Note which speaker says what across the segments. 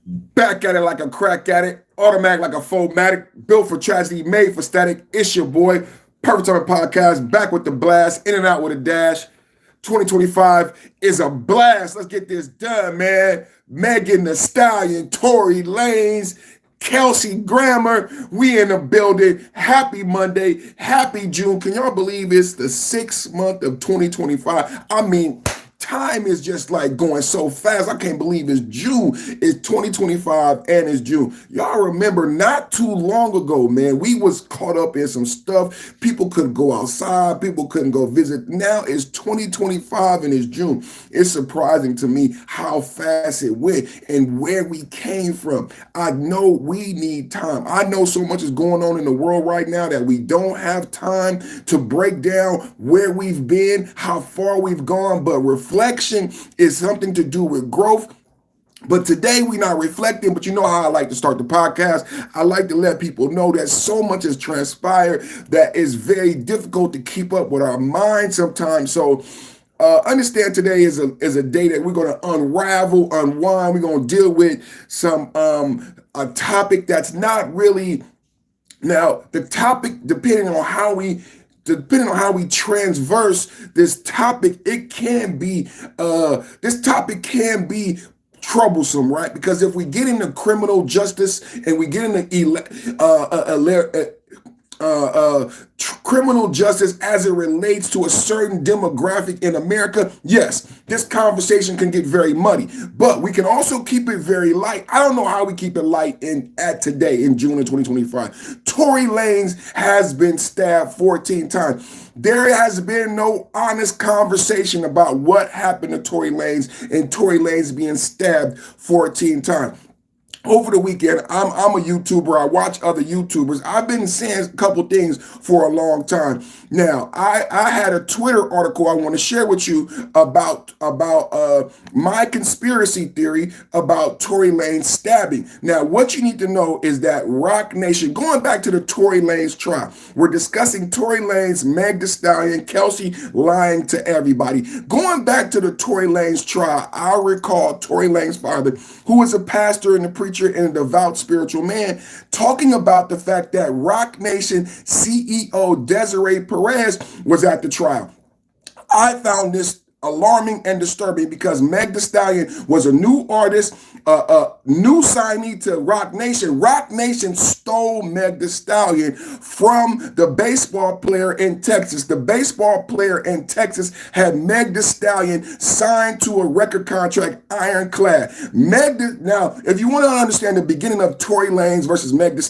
Speaker 1: Back at it like a crack at it, automatic like a fomatic, built for tragedy, made for static. It's your boy, Perfect Time Podcast, back with the blast, in and out with a dash. 2025 is a blast. Let's get this done, man. Megan the Stallion, Tory Lanez, Kelsey Grammer, we in the building. Happy Monday, happy June. Can y'all believe it's the 6th month of 2025? I mean, time is just like going so fast. I can't believe it's June. It's 2025 and it's June. Y'all remember not too long ago, man, we was caught up in some stuff. People couldn't go outside. People couldn't go visit. Now it's 2025 and it's June. It's surprising to me how fast it went and where we came from. I know we need time. I know so much is going on in the world right now that we don't have time to break down where we've been, how far we've gone, but reflection is something to do with growth. But today we're not reflecting, but you know how I like to start the podcast. I like to let people know that so much has transpired that it's very difficult to keep up with our minds sometimes. So understand today is a day that we're going to unravel, unwind. We're going to deal with some a topic that's not really, now the topic, depending on how we transverse this topic, it can be this topic can be troublesome, right? Because if we get into criminal justice and we get into criminal justice as it relates to a certain demographic in America, yes, this conversation can get very muddy, but we can also keep it very light. I don't know how we keep it light at today in June of 2025. Tory Lanez has been stabbed 14 times. There has been no honest conversation about what happened to Tory Lanez and Tory Lanez being stabbed 14 times. Over the weekend, I'm a YouTuber. I watch other YouTubers. I've been saying a couple things for a long time. Now, I had a Twitter article I want to share with you about my conspiracy theory about Tory Lanez stabbing. Now, what you need to know is that Roc Nation, going back to the Tory Lanez trial, we're discussing Tory Lanez, Meg Thee Stallion, Kelsey lying to everybody. Going back to the Tory Lanez trial, I recall Tory Lanez's father, who was a pastor and a preacher and a devout spiritual man, talking about the fact that Roc Nation CEO Desiree Perez was at the trial. I found this alarming and disturbing because Meg Thee Stallion was a new artist, a new signee to Roc Nation. Roc Nation stole Meg Thee Stallion from the baseball player in Texas. The baseball player in Texas had Meg Thee Stallion signed to a record contract, ironclad. Now, if you want to understand the beginning of Tory Lanez versus Meg Thee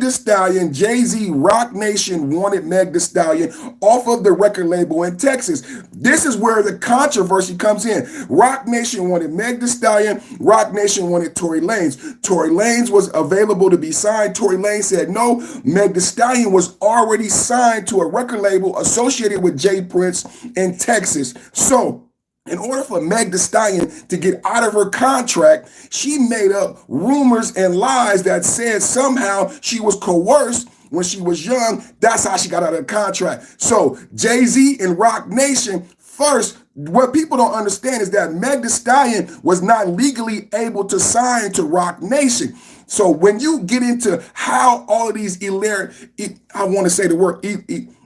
Speaker 1: Stallion, Jay-Z, Roc Nation wanted Meg Thee Stallion off of the record label in Texas. This is where the controversy comes in. Roc Nation wanted Meg Thee Stallion. Roc Nation wanted Tory Lanez. Tory Lanez was available to be signed. Tory Lanez said no. Meg Thee Stallion was already signed to a record label associated with Jay Prince in Texas. So, in order for Meg Thee Stallion to get out of her contract, she made up rumors and lies that said somehow she was coerced when she was young. That's how she got out of the contract. So Jay-Z and Roc Nation, first, what people don't understand is that Meg Thee Stallion was not legally able to sign to Roc Nation. So when you get into how all of these I want to say the word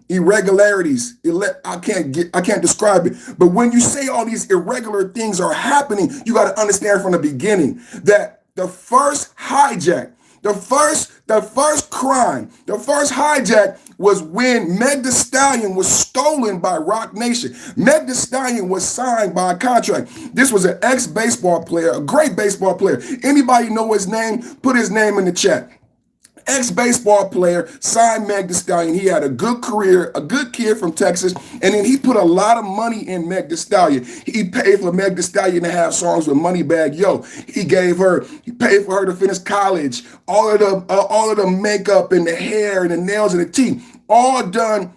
Speaker 1: irregularities, I can't describe it, but when you say all these irregular things are happening, you got to understand from the beginning that the first hijack, the first crime, the first hijack was when Meg Thee Stallion was stolen by Roc Nation. Meg Thee Stallion was signed by a contract. This was an ex-baseball player, a great baseball player. Anybody know his name? Put his name in the chat. Ex-baseball player, signed Meg Thee Stallion. He had a good career, a good kid from Texas, and then he put a lot of money in Meg Thee Stallion. He paid for Meg Thee Stallion to have songs with Moneybagg Yo. He paid for her to finish college. All of the makeup and the hair and the nails and the teeth, all done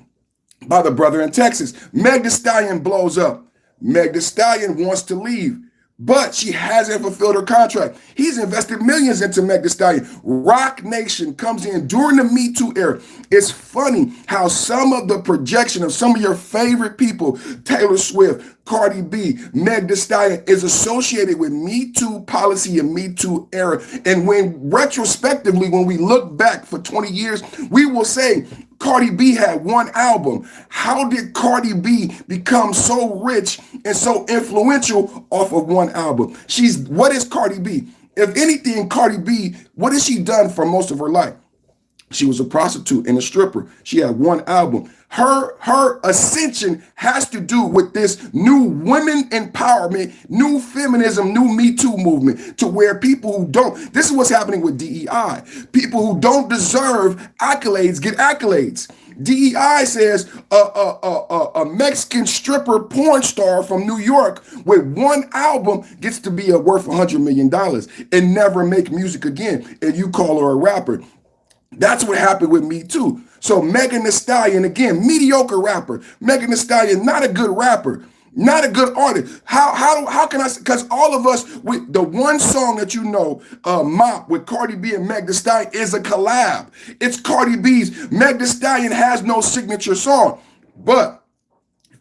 Speaker 1: by the brother in Texas. Meg Thee Stallion blows up. Meg Thee Stallion wants to leave. but she hasn't fulfilled her contract. He's invested millions into Meg Thee Stallion. Roc Nation comes in during the Me Too era. It's funny how some of the projection of some of your favorite people, Taylor Swift, Cardi B, Meg Thee Stallion, is associated with Me Too policy and Me Too era. And when retrospectively, when we look back for 20 years, we will say, Cardi B had one album. How did Cardi B become so rich and so influential off of one album? What is Cardi B? If anything, Cardi B, what has she done for most of her life? She was a prostitute and a stripper. She had one album. Her ascension has to do with this new women empowerment, new feminism, new Me Too movement, to where people who don't, this is what's happening with DEI. People who don't deserve accolades get accolades. DEI says a Mexican stripper porn star from New York with one album gets to be worth $100 million and never make music again, and you call her a rapper. That's what happened with Me Too. So Megan Thee Stallion, again, mediocre rapper. Megan Thee Stallion, not a good rapper, not a good artist. How can I? Because all of us, with the one song that you know, Mop with Cardi B and Meg Thee Stallion is a collab. It's Cardi B's. Meg Thee Stallion has no signature song, but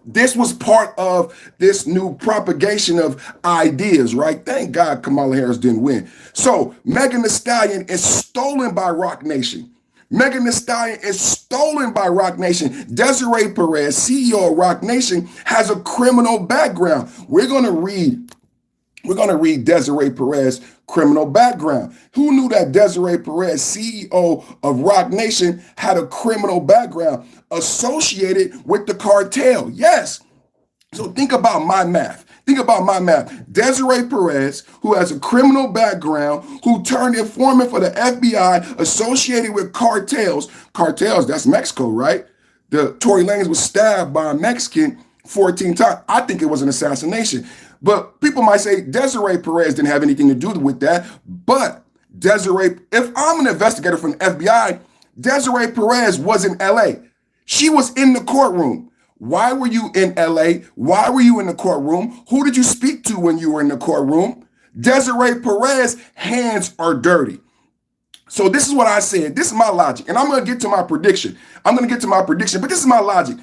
Speaker 1: this was part of this new propagation of ideas, right? Thank God Kamala Harris didn't win. So Megan Thee Stallion is stolen by Roc Nation. Megan Thee Stallion is stolen by Roc Nation. Desiree Perez, CEO of Roc Nation, has a criminal background. We're gonna read Desiree Perez criminal background. Who knew that Desiree Perez, CEO of Roc Nation, had a criminal background associated with the cartel? Yes. So think about my math. Desiree Perez, who has a criminal background, who turned informant for the FBI associated with cartels. Cartels, that's Mexico, right? The Tory Lanez was stabbed by a Mexican 14 times. I think it was an assassination. But people might say Desiree Perez didn't have anything to do with that. But Desiree, if I'm an investigator from the FBI, Desiree Perez was in LA. She was in the courtroom. Why were you in LA? Why were you in the courtroom? Who did you speak to when you were in the courtroom? Desiree Perez, hands are dirty. So this is what I said. This is my logic. And I'm going to get to my prediction. But this is my logic.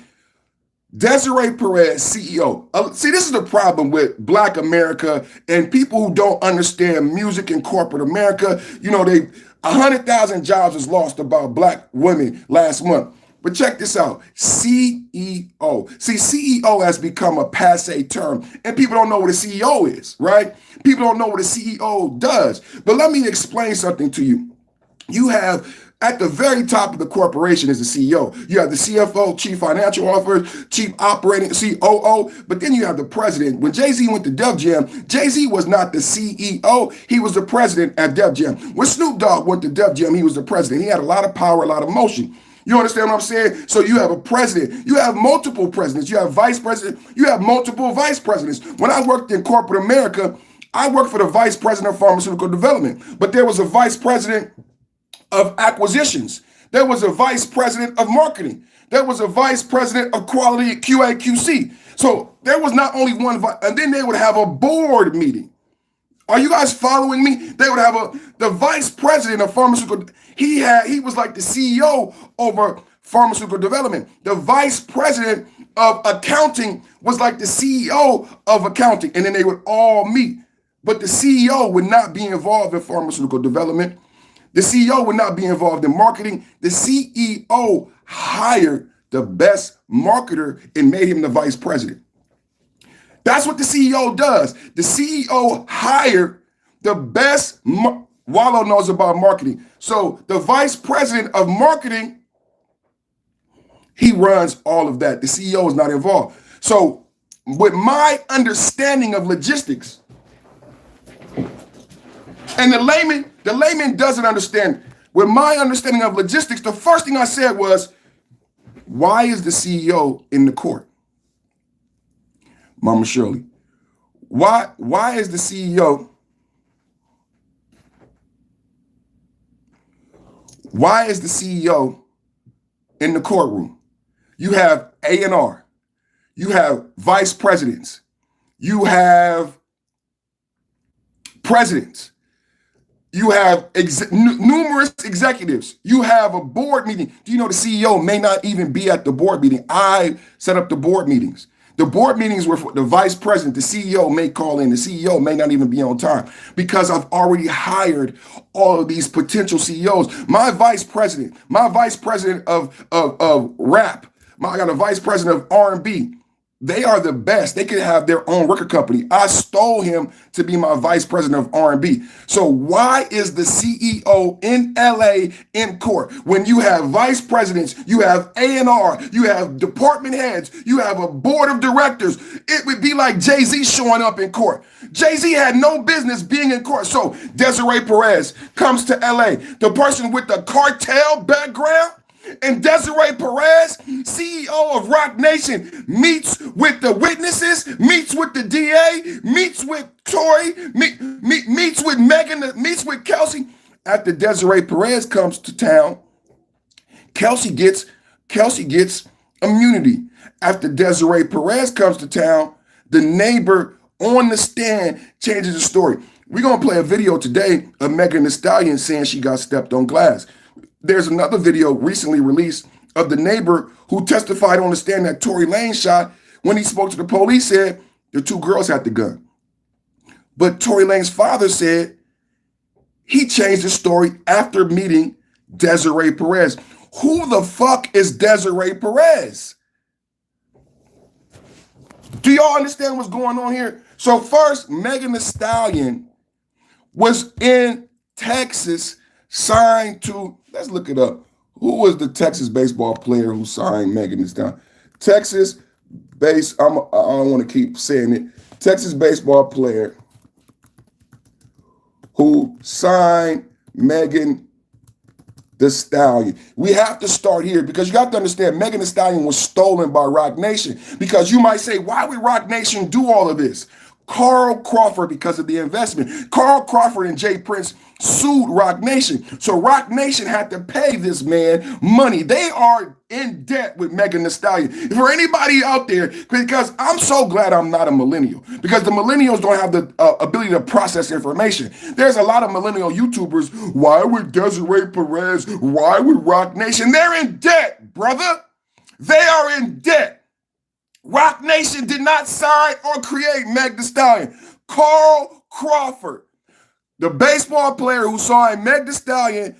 Speaker 1: Desiree Perez, CEO. See, this is the problem with Black America and people who don't understand music in corporate America. You know, 100,000 jobs was lost about Black women last month. But check this out, CEO. See, CEO has become a passé term, and people don't know what a CEO is, right? People don't know what a CEO does. But let me explain something to you. You have, at the very top of the corporation is the CEO. You have the CFO, Chief Financial Officer, Chief Operating, COO, but then you have the president. When Jay-Z went to Def Jam, Jay-Z was not the CEO, he was the president at Def Jam. When Snoop Dogg went to Def Jam, he was the president. He had a lot of power, a lot of motion. You understand what I'm saying? So you have a president, you have multiple presidents, you have vice president, you have multiple vice presidents. When I worked in corporate America, I worked for the vice president of pharmaceutical development, but there was a vice president of acquisitions. There was a vice president of marketing. There was a vice president of quality QA QC. So there was not only one, and then they would have a board meeting. Are you guys following me? They would have the vice president of pharmaceutical. He was like the CEO over pharmaceutical development. The vice president of accounting was like the CEO of accounting, and then they would all meet. But the CEO would not be involved in pharmaceutical development. The CEO would not be involved in marketing. The CEO hired the best marketer and made him the vice president. That's what the CEO does. The CEO hired the best. Wallow knows about marketing. So the vice president of marketing, he runs all of that. The CEO is not involved. So with my understanding of logistics, and the layman doesn't understand. With my understanding of logistics, the first thing I said was, why is the CEO in the court? Mama Shirley, why is the CEO? Why is the CEO in the courtroom? You have A&R, you have vice presidents, you have presidents. You have numerous executives. You have a board meeting. Do you know the CEO may not even be at the board meeting? I set up the board meetings. The board meetings were for the vice president. The CEO may call in. The CEO may not even be on time because I've already hired all of these potential CEOs. My vice president of rap, I got a vice president of R&B. They are the best. They could have their own record company. I stole him to be my vice president of R&B. So why is the CEO in LA in court? When you have vice presidents, you have A&R, you have department heads, you have a board of directors. It would be like Jay-Z showing up in court. Jay-Z had no business being in court. So Desiree Perez comes to LA. The person with the cartel background, and Desiree Perez, CEO of Roc Nation, meets with the witnesses, meets with the DA, meets with Tory, meets with Megan, meets with Kelsey. After Desiree Perez comes to town, Kelsey gets immunity. After Desiree Perez comes to town, the neighbor on the stand changes the story. We're going to play a video today of Megan Thee Stallion saying she got stepped on glass. There's another video recently released of the neighbor who testified on the stand that Tory Lanez shot. When he spoke to the police, said the two girls had the gun. But Tory Lanez's father said he changed the story after meeting Desiree Perez. Who the fuck is Desiree Perez? Do y'all understand what's going on here? So first, Megan Thee Stallion was in Texas, signed to, let's look it up. Who was the Texas baseball player who signed Megan Thee Stallion? Texas base, I don't want to keep saying it. Texas baseball player who signed Megan Thee Stallion. We have to start here because you have to understand Megan Thee Stallion was stolen by Roc Nation. Because you might say, why would Roc Nation do all of this? Carl Crawford, because of the investment. Carl Crawford and Jay Prince sued Roc Nation. So Roc Nation had to pay this man money. They are in debt with Megan Thee Stallion. For anybody out there, because I'm so glad I'm not a millennial, because the millennials don't have the ability to process information. There's a lot of millennial YouTubers. Why would Desiree Perez? Why would Roc Nation? They're in debt, brother. They are in debt. Roc Nation did not sign or create Meg Thee Stallion. Carl Crawford, the baseball player who signed Meg Thee Stallion,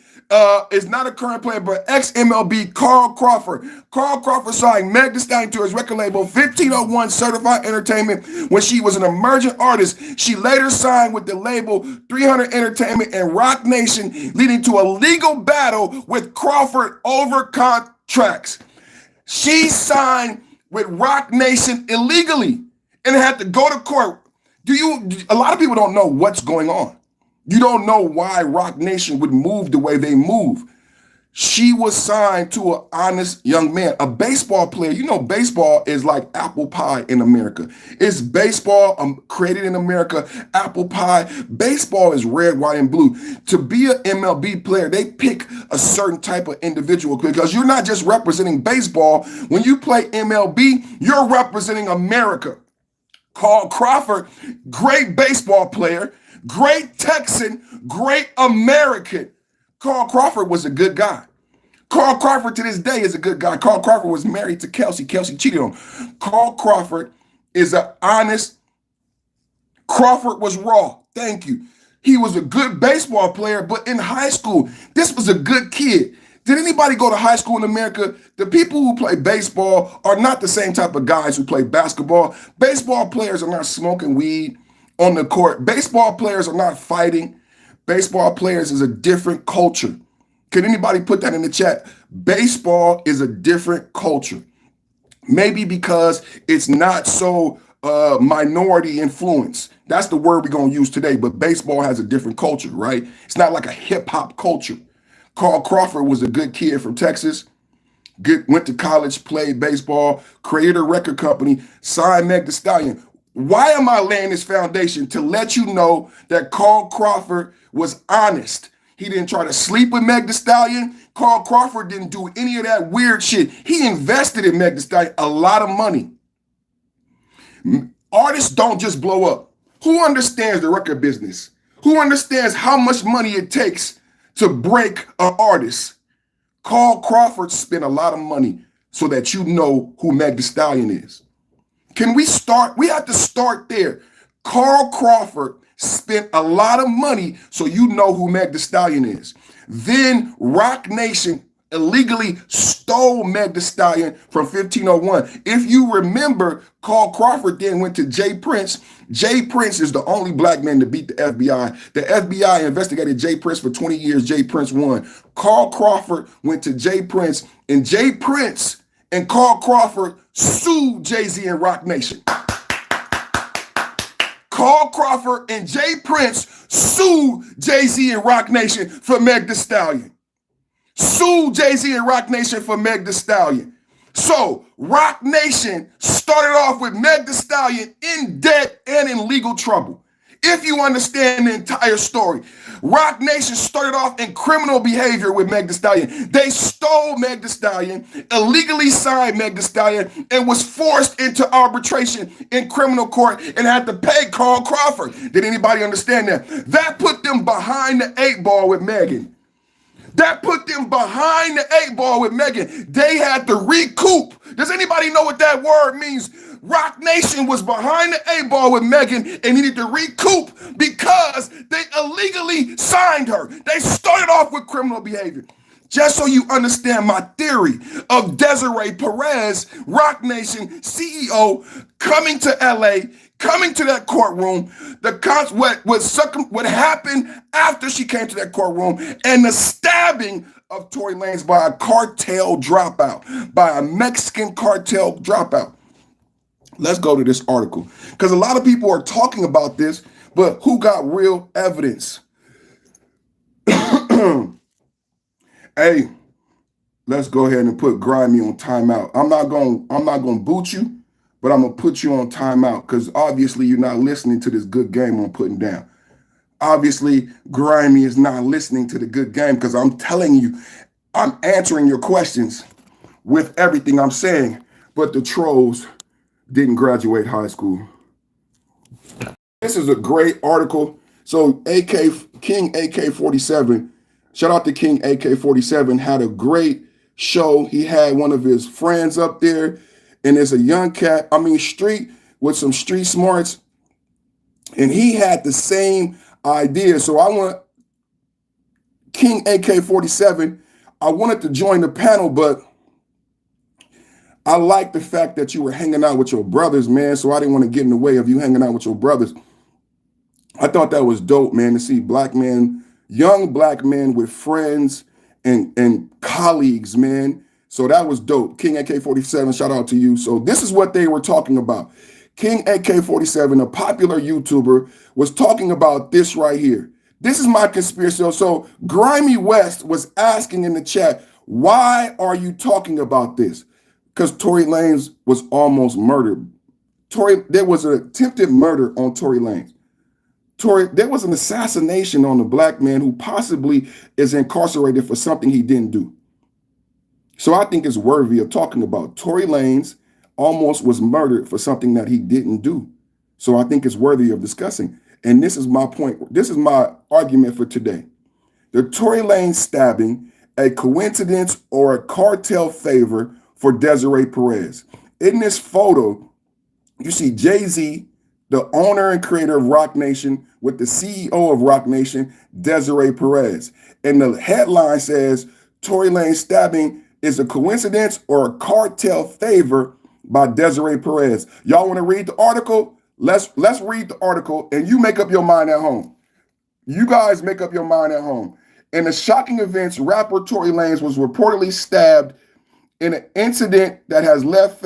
Speaker 1: is not a current player, but ex-MLB Carl Crawford. Carl Crawford signed Meg Thee Stallion to his record label 1501 Certified Entertainment when she was an emerging artist. She later signed with the label 300 Entertainment and Roc Nation, leading to a legal battle with Crawford over contracts. She signed with Roc Nation illegally and had to go to court. A lot of people don't know what's going on. You don't know why Roc Nation would move the way they move. She was signed to an honest young man, a baseball player. You know, baseball is like apple pie in America. It's baseball created in America, apple pie. Baseball is red, white, and blue. To be an MLB player, they pick a certain type of individual because you're not just representing baseball. When you play MLB, you're representing America. Carl Crawford, great baseball player, great Texan, great American. Carl Crawford was a good guy. Carl Crawford to this day is a good guy. Carl Crawford was married to Kelsey. Kelsey cheated on him. Carl Crawford is an honest. Crawford was raw. Thank you. He was a good baseball player, but in high school, this was a good kid. Did anybody go to high school in America? The people who play baseball are not the same type of guys who play basketball. Baseball players are not smoking weed on the court. Baseball players are not fighting. Baseball players is a different culture. Can anybody put that in the chat? Baseball is a different culture. Maybe because it's not so minority influence. That's the word we're going to use today, but baseball has a different culture, right? It's not like a hip hop culture. Carl Crawford was a good kid from Texas, went to college, played baseball, created a record company, signed Meg Thee Stallion. Why am I laying this foundation? To let you know that Carl Crawford was honest. He didn't try to sleep with Meg Thee Stallion. Carl Crawford didn't do any of that weird shit. He invested in Meg Thee Stallion a lot of money. Artists don't just blow up. Who understands the record business? Who understands how much money it takes to break an artist? Carl Crawford spent a lot of money so that you know who Meg Thee Stallion is. Can we start? We have to start there. Carl Crawford spent a lot of money so you know who Meg Thee Stallion is. Then Roc Nation illegally stole Meg Thee Stallion from 1501. If you remember, Carl Crawford then went to Jay Prince. Jay Prince is the only black man to beat the FBI. The FBI investigated Jay Prince for 20 years. Jay Prince won. Carl Crawford went to Jay Prince, and Jay Prince and Carl Crawford sued Jay-Z and Roc Nation. Carl Crawford and Jay Prince sued Jay-Z and Roc Nation for Meg Thee Stallion. Sued Jay-Z and Roc Nation for Meg Thee Stallion. So Roc Nation started off with Meg Thee Stallion in debt and in legal trouble. If you understand the entire story, Roc Nation started off in criminal behavior with Meg Thee Stallion. They stole Meg Thee Stallion, illegally signed Meg Thee Stallion, and was forced into arbitration in criminal court and had to pay Carl Crawford. Did anybody understand that? That put them behind the 8 ball with Megan. That put them behind the 8 ball with Megan. They had to recoup. Does anybody know what that word means? Roc Nation was behind the 8 ball with Megan and needed to recoup because they illegally signed her. They started off with criminal behavior. Just so you understand my theory of Desiree Perez, Roc Nation CEO, coming to LA, coming to that courtroom, what happened after she came to that courtroom, and the stabbing of Tory Lanez by a cartel dropout, by a Mexican cartel dropout. Let's go to this article, because a lot of people are talking about this, but who got real evidence? Hey, let's go ahead and put Grimy on timeout. I'm not gonna boot you, but I'm gonna put you on timeout because obviously you're not listening to this good game I'm putting down. Obviously, Grimy is not listening to the good game because I'm telling you, I'm answering your questions with everything I'm saying, but the trolls didn't graduate high school. This is a great article. So King AK-47, shout out to King AK-47, had a great show. He had one of his friends up there, and there's a young cat, street with some street smarts, and he had the same idea. So I want King AK-47, I wanted to join the panel, but I like the fact that you were hanging out with your brothers, man, so I didn't want to get in the way of you hanging out with your brothers. I thought that was dope, man, to see black men, young black men with friends and colleagues, man. So that was dope. King AK-47, shout out to you. So this is what they were talking about. King AK-47, a popular YouTuber, was talking about this right here. This is my conspiracy. So Grimy West was asking in the chat, why are you talking about this? Because Tory Lanez was almost murdered. There was an attempted murder on Tory Lanez. There was an assassination on a black man who possibly is incarcerated for something he didn't do. So I think it's worthy of talking about. Tory Lanez almost was murdered for something that he didn't do. So I think it's worthy of discussing. And this is my point. This is my argument for today. The Tory Lanez stabbing, a coincidence or a cartel favor for Desiree Perez. In this photo, you see Jay-Z, the owner and creator of Roc Nation, with the CEO of Roc Nation, Desiree Perez. And the headline says, Tory Lanez stabbing is a coincidence or a cartel favor by Desiree Perez. Y'all want to read the article? Let's read the article, and you make up your mind at home. You guys make up your mind at home. In the shocking events, rapper Tory Lanez was reportedly stabbed in an incident that has left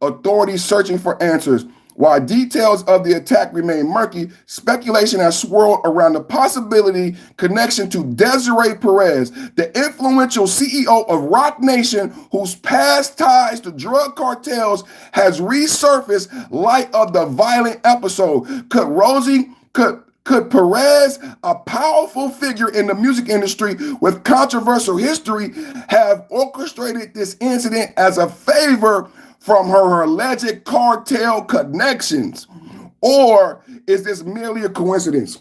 Speaker 1: authorities searching for answers. While details of the attack remain murky, speculation has swirled around the possibility connection to Desiree Perez, the influential CEO of Roc Nation, whose past ties to drug cartels has resurfaced light of the violent episode. Could Perez, a powerful figure in the music industry with controversial history, have orchestrated this incident as a favor from her alleged cartel connections? Or is this merely a coincidence?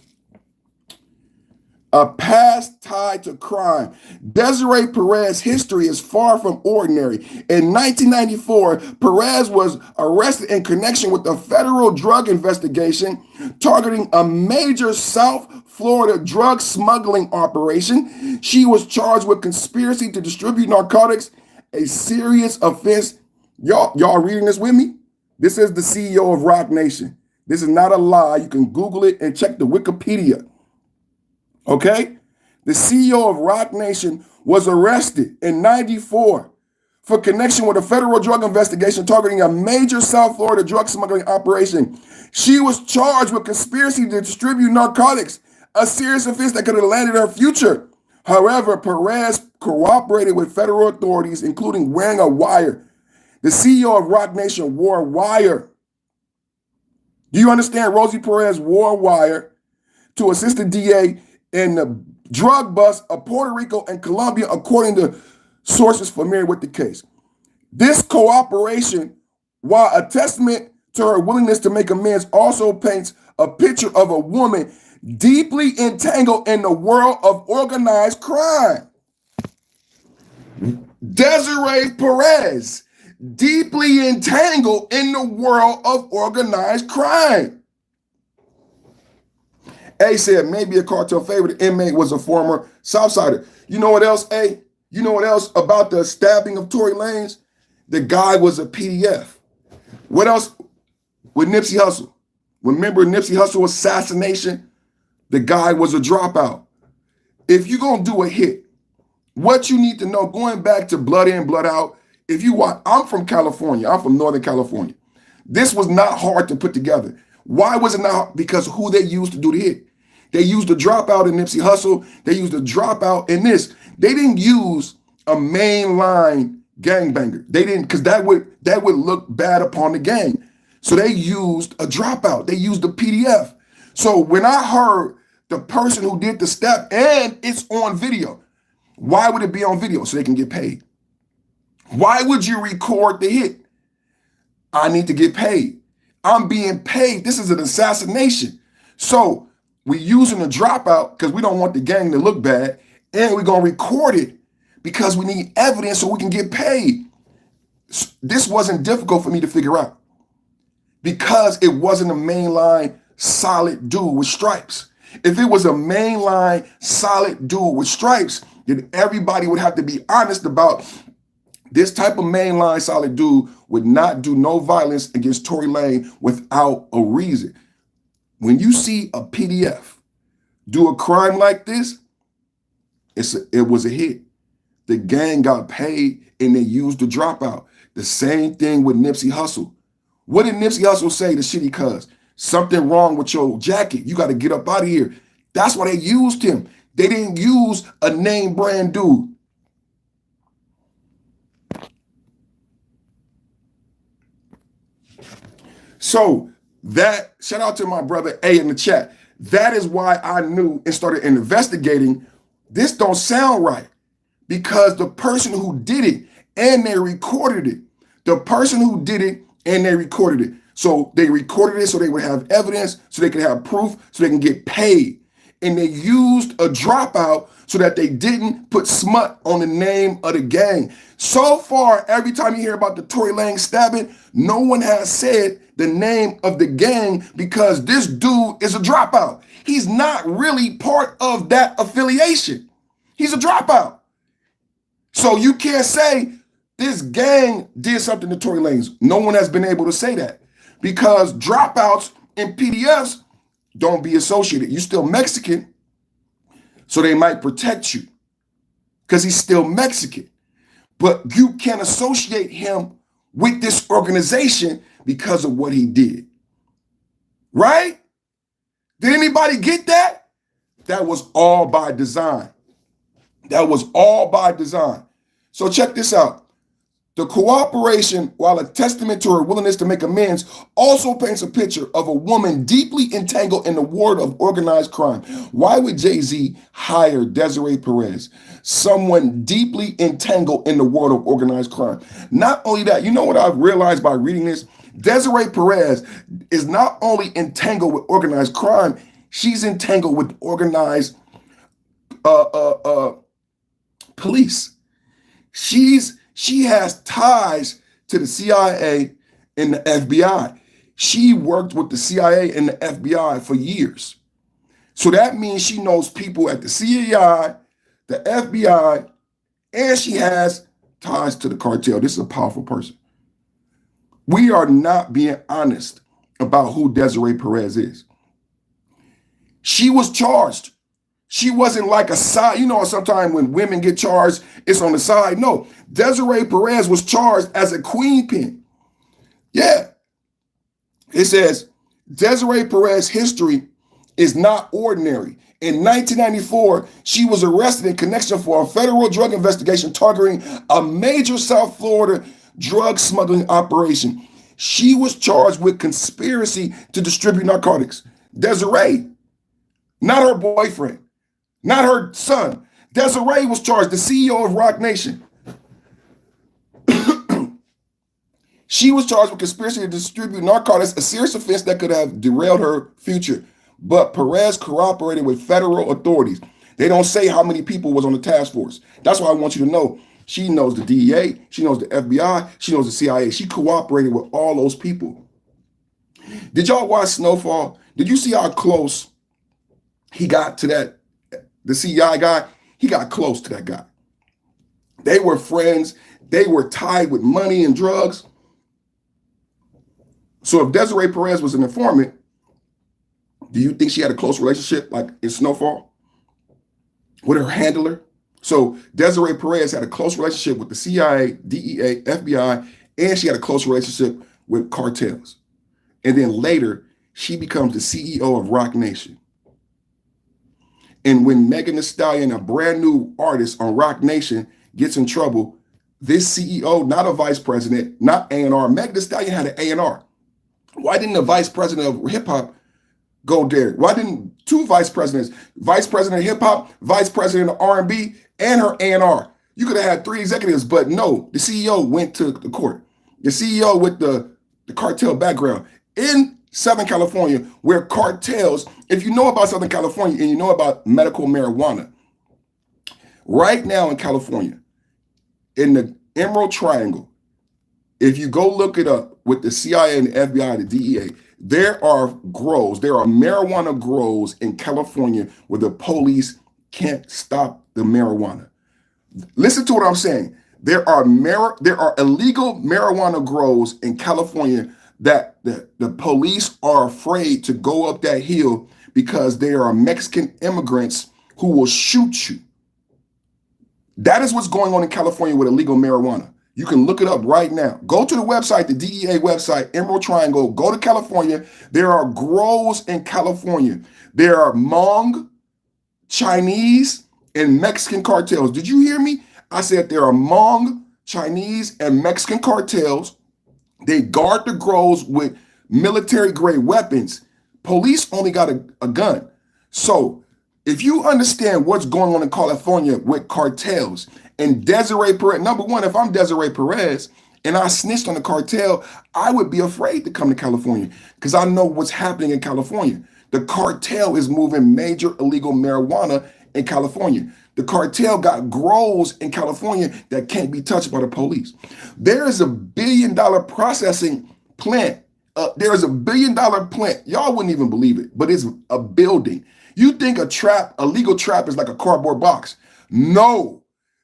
Speaker 1: A past tied to crime. Desiree Perez's history is far from ordinary. In 1994, Perez was arrested in connection with a federal drug investigation targeting a major South Florida drug smuggling operation. She was charged with conspiracy to distribute narcotics, a serious offense. Y'all reading this with me? This is the CEO of Roc Nation. This is not a lie. You can Google it and check the Wikipedia. Okay? The CEO of Roc Nation was arrested in 94 for connection with a federal drug investigation targeting a major South Florida drug smuggling operation. She was charged with conspiracy to distribute narcotics, a serious offense that could have landed her future. However, Perez cooperated with federal authorities, including wearing a wire. The CEO of Roc Nation wore a wire. Do you understand? Rosie Perez wore a wire to assist the DA in the drug bust of Puerto Rico and Colombia, according to sources familiar with the case. This cooperation, while a testament to her willingness to make amends, also paints a picture of a woman deeply entangled in the world of organized crime. Desiree Perez, deeply entangled in the world of organized crime. A said maybe a cartel favorite inmate was a former Southsider. You know what else, A? You know what else about the stabbing of Tory Lanez? The guy was a PDF. What else with Nipsey Hussle? Remember Nipsey Hussle assassination? The guy was a dropout. If you're going to do a hit, what you need to know, going back to Blood In, Blood Out, if you want, I'm from California. I'm from Northern California. This was not hard to put together. Why was it not hard? Because who they used to do the hit. They used the dropout in Nipsey Hussle. They used the dropout in this. They didn't use a mainline gangbanger. They didn't, because that would look bad upon the gang. So they used a dropout. They used the PDF. So when I heard the person who did the step, and it's on video, why would it be on video? So they can get paid. Why would you record the hit? I need to get paid. I'm being paid. This is an assassination. So we're using a dropout because we don't want the gang to look bad, and we're going to record it because we need evidence so we can get paid. This wasn't difficult for me to figure out because it wasn't a mainline solid dude with stripes. If it was a mainline solid dude with stripes, then everybody would have to be honest about this type of mainline solid dude would not do no violence against Tory Lanez without a reason. When you see a PDF do a crime like this, it was a hit. The gang got paid and they used the dropout. The same thing with Nipsey Hussle. What did Nipsey Hussle say to Shitty Cuz? Something wrong with your jacket. You got to get up out of here. That's why they used him. They didn't use a name brand dude. So that, shout out to my brother A in the chat. That is why I knew and started investigating. This don't sound right because the person who did it and they recorded it, the person who did it and they recorded it. So they recorded it so they would have evidence, so they could have proof, so they can get paid. And they used a dropout so that they didn't put smut on the name of the gang. So far, every time you hear about the Tory Lanez stabbing, no one has said the name of the gang because this dude is a dropout. He's not really part of that affiliation. He's a dropout. So you can't say this gang did something to Tory Lanez. No one has been able to say that because dropouts and PDFs don't be associated. You're still Mexican, so they might protect you because he's still Mexican. But you can't associate him with this organization because of what he did. Right? Did anybody get that? That was all by design. That was all by design. So check this out. The cooperation, while a testament to her willingness to make amends, also paints a picture of a woman deeply entangled in the world of organized crime. Why would Jay-Z hire Desiree Perez, someone deeply entangled in the world of organized crime? Not only that, you know what I've realized by reading this? Desiree Perez is not only entangled with organized crime, she's entangled with organized uh, uh, uh, police. She has ties to the CIA and the FBI. She worked with the CIA and the FBI for years. So that means she knows people at the CIA, the FBI, and she has ties to the cartel. This is a powerful person. We are not being honest about who Desiree Perez is. She was charged. She wasn't like a side. You know, sometimes when women get charged, it's on the side. No, Desiree Perez was charged as a queen pin. Yeah. It says, Desiree Perez's history is not ordinary. In 1994, she was arrested in connection for a federal drug investigation targeting a major South Florida drug smuggling operation. She was charged with conspiracy to distribute narcotics. Desiree, not her boyfriend, not her son. Desiree was charged, the CEO of Roc Nation. She was charged with conspiracy to distribute narcotics, a serious offense that could have derailed her future. But Perez cooperated with federal authorities. They don't say how many people was on the task force. That's why I want you to know. She knows the DEA, she knows the FBI, she knows the CIA. She cooperated with all those people. Did y'all watch Snowfall? Did you see how close he got to the CIA guy? He got close to that guy. They were friends. They were tied with money and drugs. So if Desiree Perez was an informant, do you think she had a close relationship like in Snowfall with her handler? So Desiree Perez had a close relationship with the CIA, DEA, FBI, and she had a close relationship with cartels. And then later, she becomes the CEO of Roc Nation. And when Megan Thee Stallion, a brand new artist on Roc Nation, gets in trouble, this CEO, not a vice president, not A&R, Megan Thee Stallion had an A&R. Why didn't the vice president of hip hop go there? Why didn't two vice presidents, vice president of hip hop, vice president of R&B, and her A&R? You could have had three executives, but no, the CEO went to the court. The CEO with the cartel background in Southern California, where cartels, if you know about Southern California and you know about medical marijuana, right now in California, in the Emerald Triangle, if you go look it up with the CIA and the FBI and the DEA, there are marijuana grows in California where the police can't stop the marijuana. Listen to what I'm saying. There are illegal marijuana grows in California that the police are afraid to go up that hill because there are Mexican immigrants who will shoot you. That is what's going on in California with illegal marijuana. You can look it up right now. Go to the website, the DEA website, Emerald Triangle. Go to California. There are grows in California. There are Hmong, Chinese, and Mexican cartels. Did you hear me? I said there are Hmong, Chinese, and Mexican cartels. They guard the grows with military-grade weapons. Police only got a gun. So if you understand what's going on in California with cartels, and Desiree Perez, number one, if I'm Desiree Perez and I snitched on the cartel, I would be afraid to come to California because I know what's happening in California. The cartel is moving major illegal marijuana in California. The cartel got grows in California that can't be touched by the police. There is $1 billion processing plant. There is $1 billion plant. Y'all wouldn't even believe it, but it's a building. You think a legal trap is like a cardboard box. No.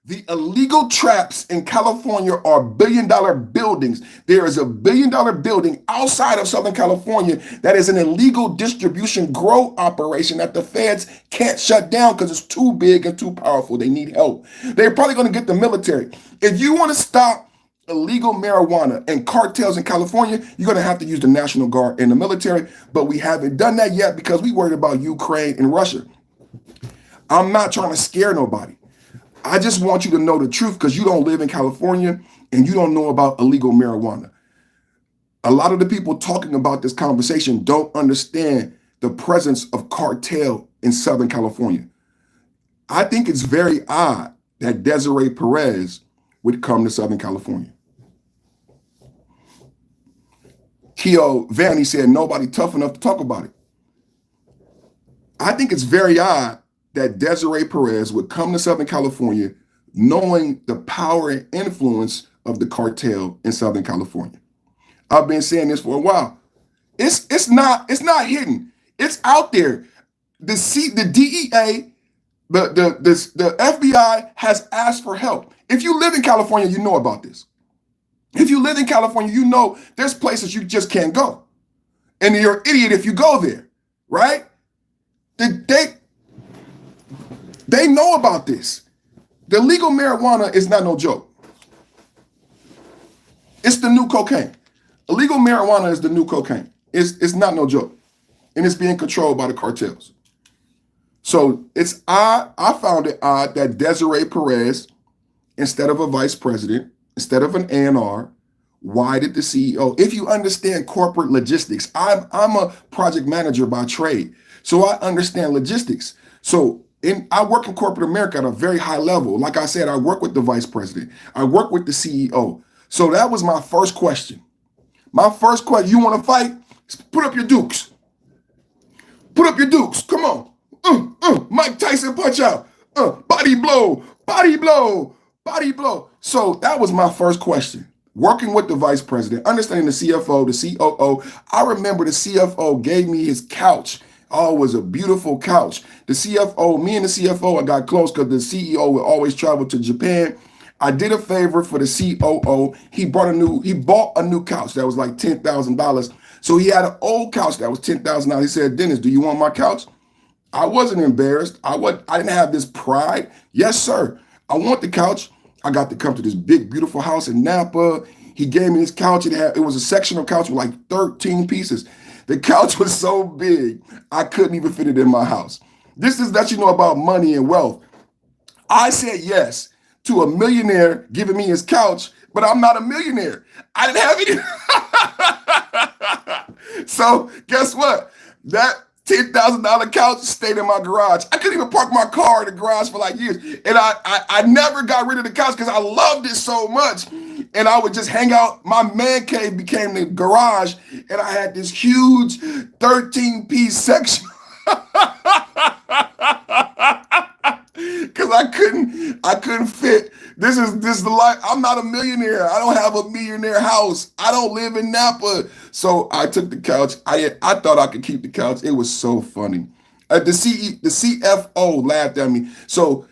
Speaker 1: The illegal traps in California are $1 billion buildings. There is $1 billion building outside of Southern California that is an illegal distribution grow operation that the feds can't shut down because it's too big and too powerful. They need help. They're probably going to get the military. If you want to stop illegal marijuana and cartels in California, you're going to have to use the National Guard and the military, but we haven't done that yet because we worried about Ukraine and Russia. I'm not trying to scare nobody. I just want you to know the truth because you don't live in California and you don't know about illegal marijuana. A lot of the people talking about this conversation don't understand the presence of cartel in Southern California. I think it's very odd that Desiree Perez would come to Southern California. Keo Vanny said nobody tough enough to talk about it. I think it's very odd that Desiree Perez would come to Southern California knowing the power and influence of the cartel in Southern California. I've been saying this for a while. It's not hidden. It's out there. The DEA, the FBI has asked for help. If you live in California, you know about this. If you live in California, you know there's places you just can't go. And you're an idiot if you go there, right? They know about this. The legal marijuana is not no joke. It's the new cocaine. Illegal marijuana is the new cocaine. It's not no joke. And it's being controlled by the cartels. So it's odd. I found it odd that Desiree Perez, instead of a vice president, instead of an A&R, why did the CEO? If you understand corporate logistics, I'm a project manager by trade, so I understand logistics. So I work in corporate America at a very high level. Like I said, I work with the vice president. I work with the CEO. So that was my first question. My first question, you want to fight? Put up your dukes. Put up your dukes. Come on. Mike Tyson punch out. Body blow, body blow, body blow. So that was my first question. Working with the vice president, understanding the CFO, the COO. I remember the CFO gave me his couch. Oh, it was a beautiful couch. The CFO, me and the CFO, I got close because the CEO would always travel to Japan. I did a favor for the COO. He bought a new couch that was like $10,000. So he had an old couch that was $10,000. He said, Dennis, do you want my couch? I wasn't embarrassed. I didn't have this pride. Yes, sir. I want the couch. I got to come to this big, beautiful house in Napa. He gave me this couch. It was a sectional couch with like 13 pieces. The couch was so big, I couldn't even fit it in my house. This is that you know about money and wealth. I said yes to a millionaire giving me his couch, but I'm not a millionaire. I didn't have any. So guess what? That $10,000 couch stayed in my garage. I couldn't even park my car in the garage for like years. And I never got rid of the couch because I loved it so much. And I would just hang out. My man cave became the garage. And I had this huge 13-piece section. Because I couldn't fit. This is the life. I'm not a millionaire. I don't have a millionaire house. I don't live in Napa. So I took the couch. I thought I could keep the couch. It was so funny. The CFO laughed at me. So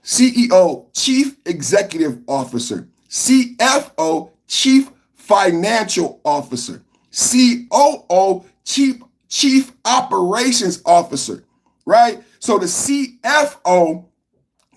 Speaker 1: CEO, Chief Executive Officer. CFO, Chief Financial Officer. COO, Chief Operations Officer. Right? So the CFO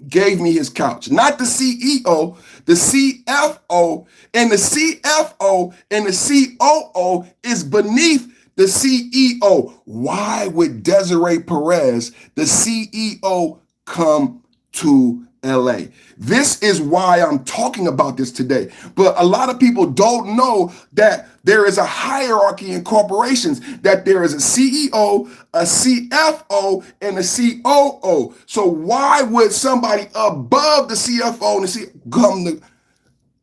Speaker 1: gave me his couch, not the CEO, the CFO, and the CFO and the COO is beneath the CEO. Why would Desiree Perez, the CEO, come to LA? This is why I'm talking about this today. But a lot of people don't know that there is a hierarchy in corporations, that there is a CEO, a CFO, and a COO. So why would somebody above the CFO and the CEO come to?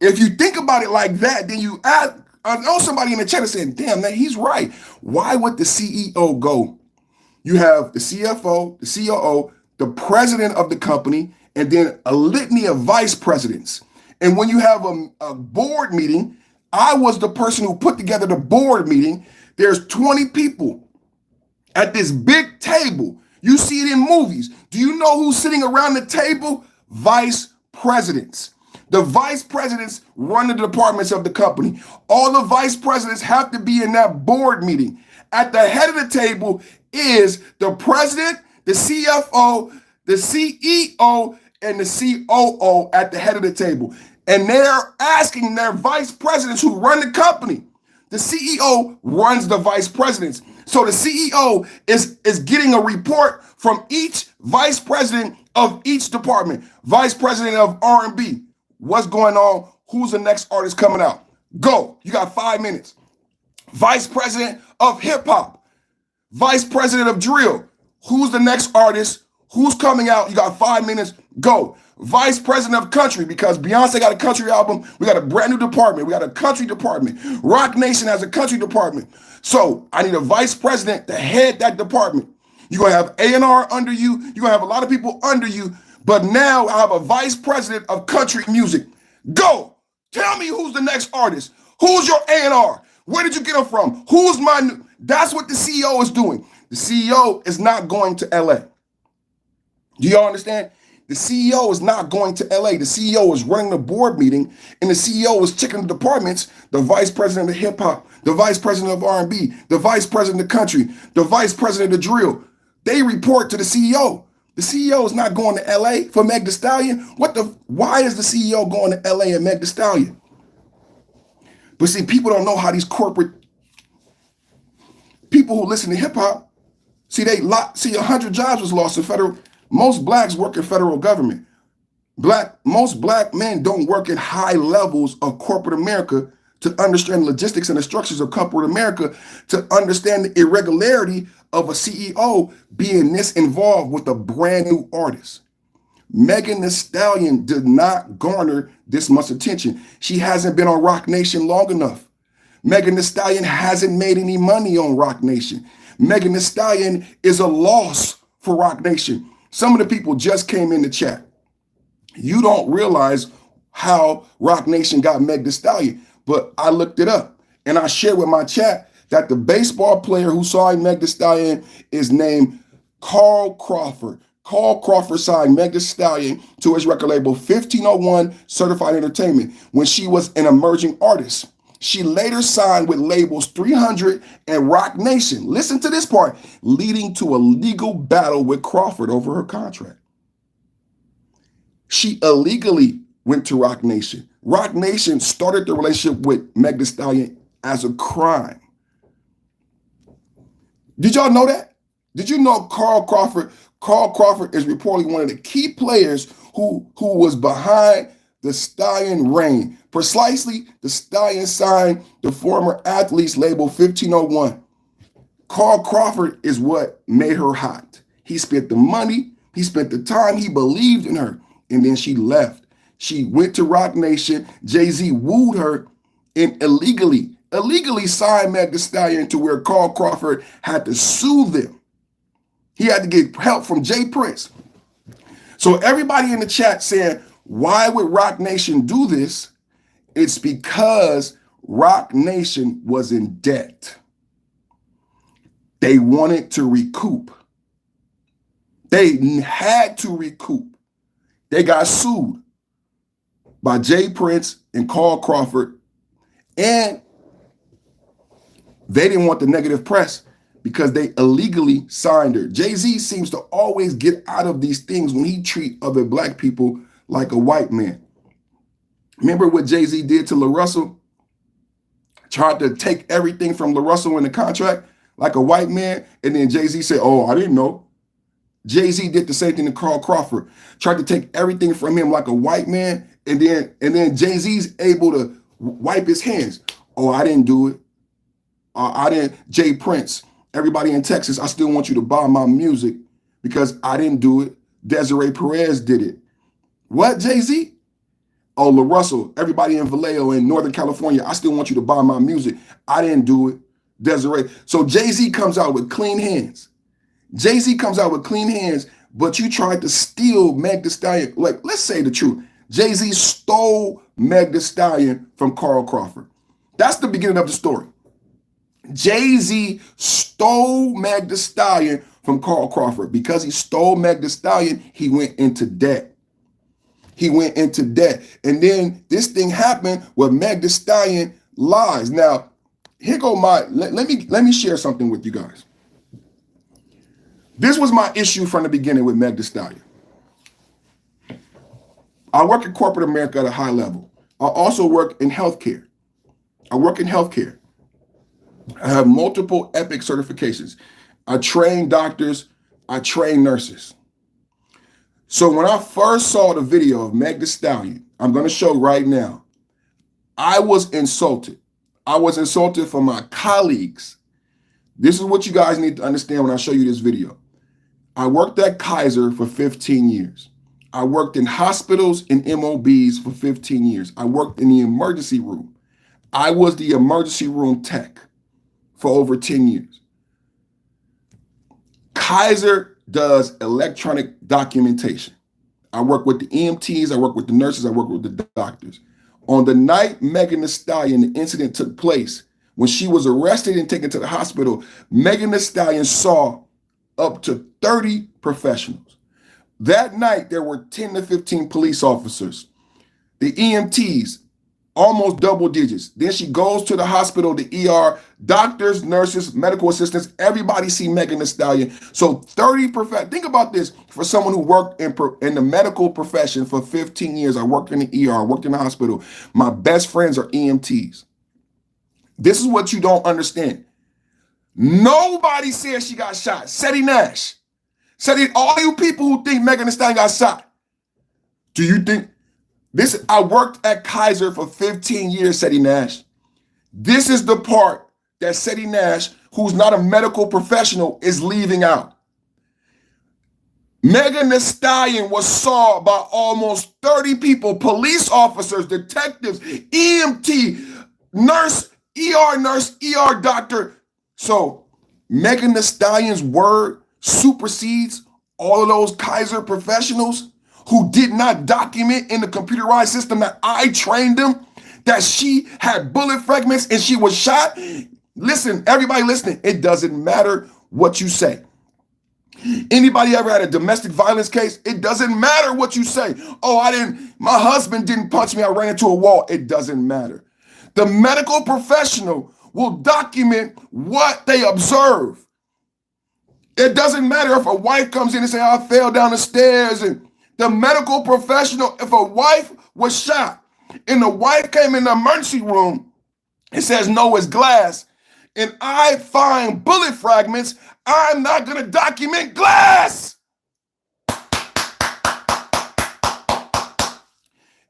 Speaker 1: If you think about it like that, then you ask, I know somebody in the chat is saying, damn, man, he's right. Why would the CEO go? You have the CFO, the COO, the president of the company, and then a litany of vice presidents. And when you have a board meeting, I was the person who put together the board meeting. There's 20 people at this big table. You see it in movies. Do you know who's sitting around the table? Vice presidents. The vice presidents run the departments of the company. All the vice presidents have to be in that board meeting. At the head of the table is the president, the CFO, the CEO, and the COO at the head of the table. And they're asking their vice presidents who run the company. The CEO runs the vice presidents. So the CEO is getting a report from each vice president of each department. Vice president of R&B. What's going on? Who's the next artist coming out? Go. You got 5 minutes. Vice president of hip hop. Vice president of drill. Who's the next artist? Who's coming out? You got 5 minutes. Go. Vice president of country, because Beyonce got a country album. We got a brand new department. We got a country department. Roc Nation has a country department. So I need a vice president to head that department. You're going to have A&R under you. You're going to have a lot of people under you. But now I have a vice president of country music. Go. Tell me who's the next artist. Who's your A&R? Where did you get them from? Who's my new? That's what the CEO is doing. The CEO is not going to LA. Do y'all understand? The CEO is not going to LA. The CEO is running a board meeting, and the CEO is checking the departments, the vice president of hip hop, the vice president of R&B, the vice president of country, the vice president of drill. They report to the CEO. The CEO is not going to LA for Meg Thee Stallion. Why is the CEO going to LA and Meg Thee Stallion? But see, people don't know how these corporate people who listen to hip hop, see 100 jobs was lost in federal. Most blacks work in federal government. Most black men don't work at high levels of corporate America to understand logistics and the structures of corporate America, to understand the irregularity of a CEO being this involved with a brand new artist. Megan Thee Stallion did not garner this much attention. She hasn't been on Roc Nation long enough. Megan Thee Stallion hasn't made any money on Roc Nation. Megan Thee Stallion is a loss for Roc Nation. Some of the people just came in the chat. You don't realize how Roc Nation got Meg Thee Stallion, but I looked it up and I shared with my chat that the baseball player who signed Meg Thee Stallion is named Carl Crawford. Carl Crawford signed Meg Thee Stallion to his record label 1501 Certified Entertainment when she was an emerging artist. She later signed with labels 300 and Roc Nation. Listen to this part, leading to a legal battle with Crawford over her contract. She illegally went to Roc Nation. Roc Nation started the relationship with Meg Thee Stallion as a crime. Did y'all know that? Did you know Carl Crawford is reportedly one of the key players who was behind the Stallion reign? Precisely, the Stallion signed the former athlete's label 1501. Carl Crawford is what made her hot. He spent the money, he spent the time, he believed in her, and then she left. She went to Roc Nation. Jay-Z wooed her and illegally signed Meg Thee Stallion to where Carl Crawford had to sue them. He had to get help from Jay Prince. So everybody in the chat saying, why would Roc Nation do this? It's because Roc Nation was in debt. They wanted to recoup. They had to recoup. They got sued by Jay Prince and Carl Crawford, and they didn't want the negative press because they illegally signed her. Jay-Z seems to always get out of these things when he treats other black people like a white man. Remember what Jay-Z did to LaRussell? Tried to take everything from LaRussell in the contract like a white man, and then Jay-Z said, oh, I didn't know. Jay-Z did the same thing to Carl Crawford. Tried to take everything from him like a white man, and then Jay-Z's able to wipe his hands. Oh, I didn't do it. I didn't. Jay Prince, everybody in Texas, I still want you to buy my music because I didn't do it. Desiree Perez did it. What, Jay-Z? Oh, LaRussell, everybody in Vallejo in Northern California, I still want you to buy my music. I didn't do it. Desiree. So Jay-Z comes out with clean hands. Jay-Z comes out with clean hands, but you tried to steal Meg Thee Stallion. Like, let's say the truth. Jay-Z stole Meg Thee Stallion from Carl Crawford. That's the beginning of the story. Jay-Z stole Meg Thee Stallion from Carl Crawford. Because he stole Meg Thee Stallion, he went into debt. He went into debt. And then this thing happened where Meg Thee Stallion lies. Now, here go let me share something with you guys. This was my issue from the beginning with Meg Thee Stallion. I work in corporate America at a high level. I also work in healthcare. I have multiple EPIC certifications. I train doctors. I train nurses. So when I first saw the video of Meg Thee Stallion, I'm going to show right now, I was insulted. I was insulted from my colleagues. This is what you guys need to understand when I show you this video. I worked at Kaiser for 15 years. I worked in hospitals and MOBs for 15 years. I worked in the emergency room. I was the emergency room tech for over 10 years. Kaiser does electronic documentation. I work with the EMTs, I work with the nurses, I work with the doctors. On the night Megan Thee Stallion, the incident took place, when she was arrested and taken to the hospital, Megan Thee Stallion saw up to 30 professionals. That night, there were 10 to 15 police officers. The EMTs, almost double digits. Then she goes to the hospital, the ER, doctors, nurses, medical assistants, everybody see Megan Thee Stallion. So 30 think about this, for someone who worked in the medical profession for 15 years. I worked in the ER, I worked in the hospital. My best friends are EMTs. This is what you don't understand. Nobody said she got shot. Seti Nash. All you people who think Megan Thee Stallion got shot, do you think this? I worked at Kaiser for 15 years, Seti Nash. This is the part that Seti Nash, who's not a medical professional, is leaving out. Megan Thee Stallion was saw by almost 30 people, police officers, detectives, EMT, nurse, ER doctor. So Megan Thee Stallion's word supersedes all of those Kaiser professionals who did not document in the computerized system that I trained them, that she had bullet fragments and she was shot. Listen, everybody listening, it doesn't matter what you say. Anybody ever had a domestic violence case? It doesn't matter what you say. Oh, my husband didn't punch me, I ran into a wall. It doesn't matter. The medical professional will document what they observe. It doesn't matter if a wife comes in and says, I fell down the stairs. And the medical professional, if a wife was shot and the wife came in the emergency room and says, no, it's glass, and I find bullet fragments, I'm not going to document glass.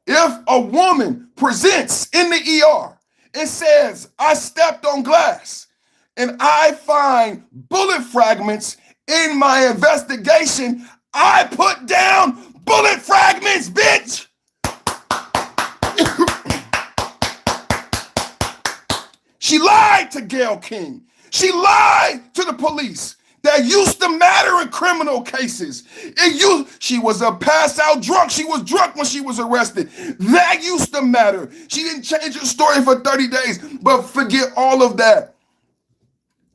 Speaker 1: If a woman presents in the ER and says, I stepped on glass, and I find bullet fragments in my investigation, I put down bullet fragments, bitch. She lied to Gayle King. She lied to the police. That used to matter in criminal cases. She was a pass out drunk. She was drunk when she was arrested. That used to matter. She didn't change her story for 30 days, but forget all of that.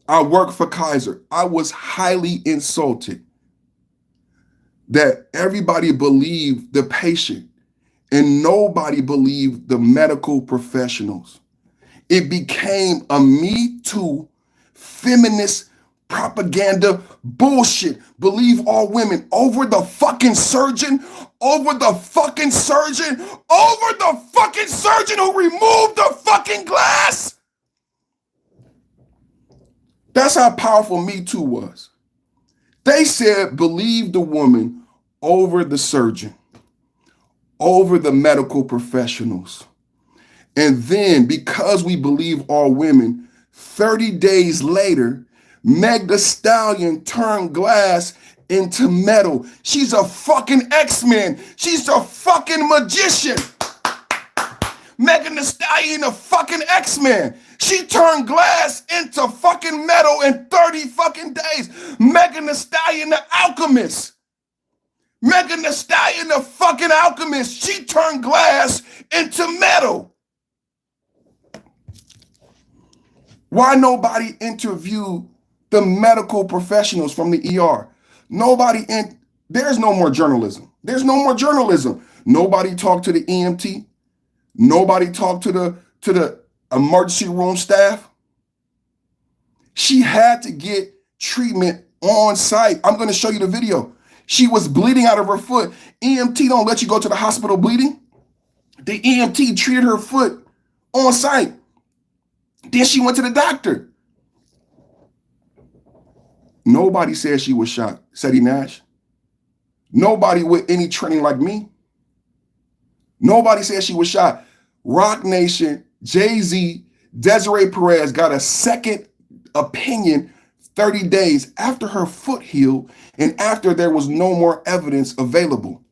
Speaker 1: I worked for Kaiser. I was highly insulted that everybody believed the patient and nobody believed the medical professionals. It became a Me Too feminist propaganda bullshit. Believe all women over the fucking surgeon, over the fucking surgeon, over the fucking surgeon who removed the fucking glass. That's how powerful Me Too was. They said, believe the woman over the surgeon, over the medical professionals. And then, because we believe all women, 30 days later, Meg Thee Stallion turned glass into metal. She's a fucking X-Men. She's a fucking magician. Megan Thee Stallion, a fucking X-Men. She turned glass into fucking metal in 30 fucking days. Megan Thee Stallion, the alchemist. Megan Thee Stallion, the fucking alchemist. She turned glass into metal. Why nobody interviewed the medical professionals from the ER? There's no more journalism. There's no more journalism. Nobody talked to the EMT. Nobody talked to the emergency room staff. She had to get treatment on site. I'm going to show you the video. She was bleeding out of her foot. EMT don't let you go to the hospital bleeding. The EMT treated her foot on site. Then she went to the doctor. Nobody said she was shot. Seti Nash. Nobody with any training like me. Nobody said she was shot. Roc Nation, Jay-Z, Desiree Perez got a second opinion 30 days after her foot healed and after there was no more evidence available.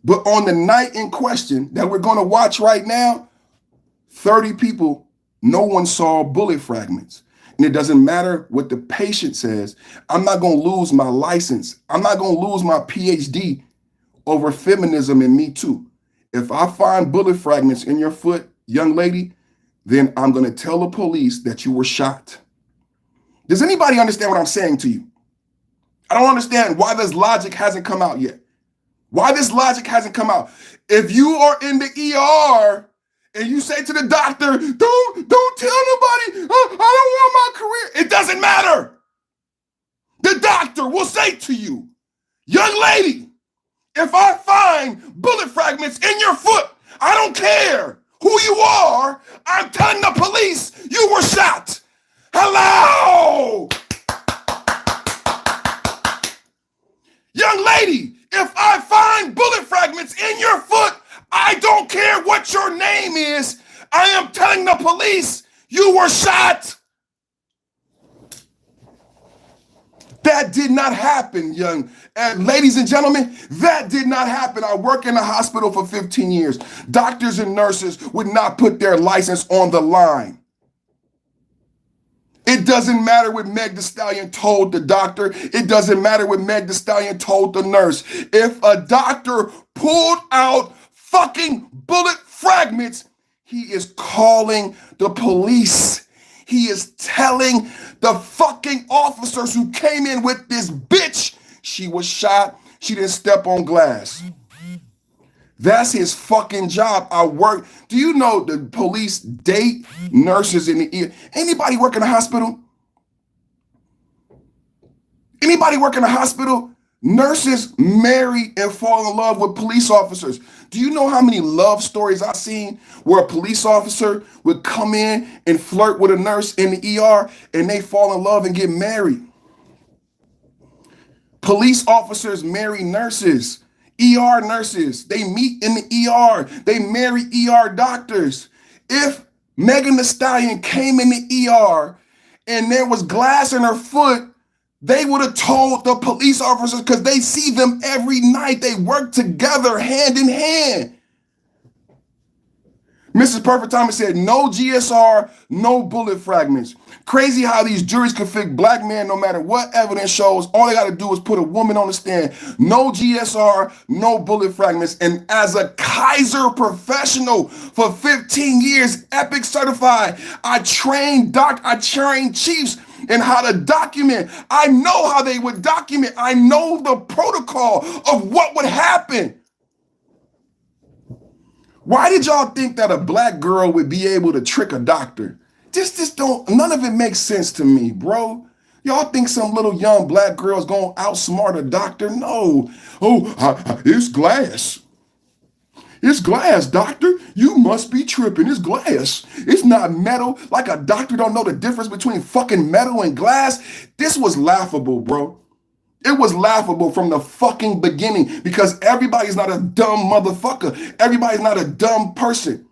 Speaker 1: But on the night in question that we're going to watch right now, 30 people, no one saw bullet fragments. And it doesn't matter what the patient says. I'm not going to lose my license. I'm not going to lose my PhD over feminism and Me Too. If I find bullet fragments in your foot, young lady, then I'm going to tell the police that you were shot. Does anybody understand what I'm saying to you? I don't understand why this logic hasn't come out yet. Why this logic hasn't come out. If you are in the ER and you say to the doctor, don't tell nobody, I don't want my career. It doesn't matter. The doctor will say to you, young lady, if I find bullet fragments in your foot, I don't care who you are, I'm telling the police you were shot. Hello! Young lady, if I find bullet fragments in your foot, I don't care what your name is. I am telling the police you were shot. That did not happen, ladies and gentlemen, that did not happen. I work in a hospital for 15 years. Doctors and nurses would not put their license on the line. It doesn't matter what Meg Thee Stallion told the doctor. It doesn't matter what Meg Thee Stallion told the nurse. If a doctor pulled out fucking bullet fragments, he is calling the police. He is telling the fucking officers who came in with this bitch, she was shot, she didn't step on glass. That's his fucking job. I work. Do you know the police date nurses in the ER? Anybody work in a hospital? Anybody work in a hospital? Nurses marry and fall in love with police officers. Do you know how many love stories I've seen where a police officer would come in and flirt with a nurse in the ER and they fall in love and get married? Police officers marry nurses. ER nurses, they meet in the ER. They marry ER doctors. If Megan Thee Stallion came in the ER and there was glass in her foot, they would have told the police officers because they see them every night. They work together hand in hand. Mrs. Perfect Timing said, no GSR, no bullet fragments. Crazy how these juries convict black men no matter what evidence shows. All they got to do is put a woman on the stand. No GSR, no bullet fragments. And as a Kaiser professional for 15 years, Epic certified, I trained chiefs in how to document. I know how they would document. I know the protocol of what would happen. Why did y'all think that a black girl would be able to trick a doctor? Just don't, none of it makes sense to me, bro. Y'all think some little young black girl's gonna outsmart a doctor? No. It's glass. It's glass, doctor. You must be tripping. It's glass. It's not metal. Like a doctor don't know the difference between fucking metal and glass. This was laughable, bro. It was laughable from the fucking beginning because everybody's not a dumb motherfucker. Everybody's not a dumb person.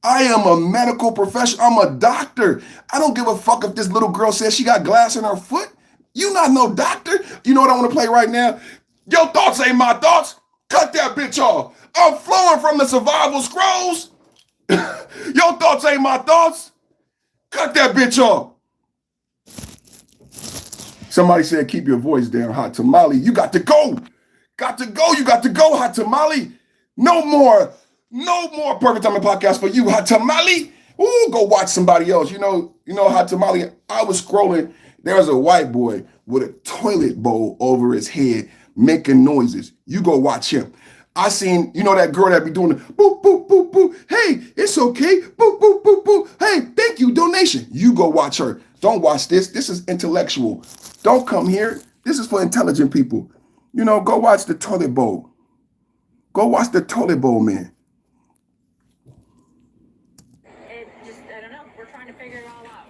Speaker 1: I am a medical professional. I'm a doctor. I don't give a fuck if this little girl says she got glass in her foot. You not no doctor. You know what I want to play right now? Your thoughts ain't my thoughts. Cut that bitch off. I'm flowing from the survival scrolls. Your thoughts ain't my thoughts. Cut that bitch off. Somebody said, keep your voice down, Hot Tamale. You got to go. Got to go. You got to go, Hot Tamale. No more Perfect Timing podcast for you, Hot Tamale. Ooh, go watch somebody else. You know, Hot Tamale. I was scrolling. There was a white boy with a toilet bowl over his head making noises. You go watch him. I seen, that girl that be doing the boop, boop, boop, boop. Hey, it's okay. Boop, boop, boop, boop. Hey, thank you, donation. You go watch her. Don't watch this. This is intellectual. Don't come here. This is for intelligent people. Go watch the toilet bowl. Go watch the toilet bowl, man.
Speaker 2: I don't know. We're trying to figure it all out.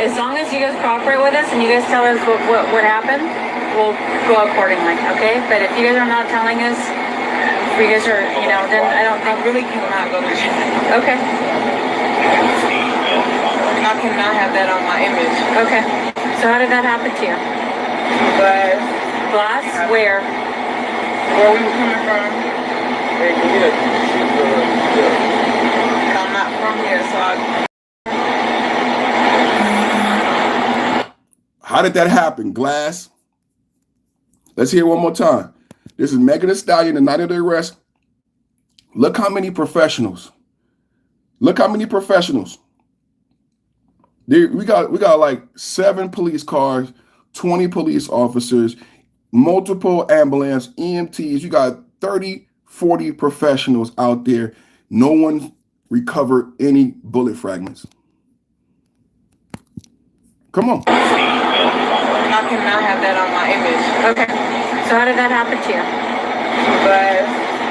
Speaker 2: As long as you guys cooperate with us and you guys tell us what happened, we'll go accordingly, okay? But if you guys are not telling us, if you guys are, then I don't think...
Speaker 3: I really cannot go to jail.
Speaker 2: Okay.
Speaker 3: I cannot have that on my image.
Speaker 2: Okay. So how did that happen to you? Glass? Where?
Speaker 3: Where we were coming from. I'm not from here, so
Speaker 1: How did that happen, Glass? Let's hear it one more time. This is Megan Thee Stallion, the night of the arrest. Look how many professionals. Look how many professionals. We got like 7 police cars, 20 police officers, multiple ambulance, EMTs. You got 30, 40 professionals out there. No one recovered any bullet fragments. Come on.
Speaker 3: I cannot have that on my image.
Speaker 2: Okay. So how did that happen to you?
Speaker 3: But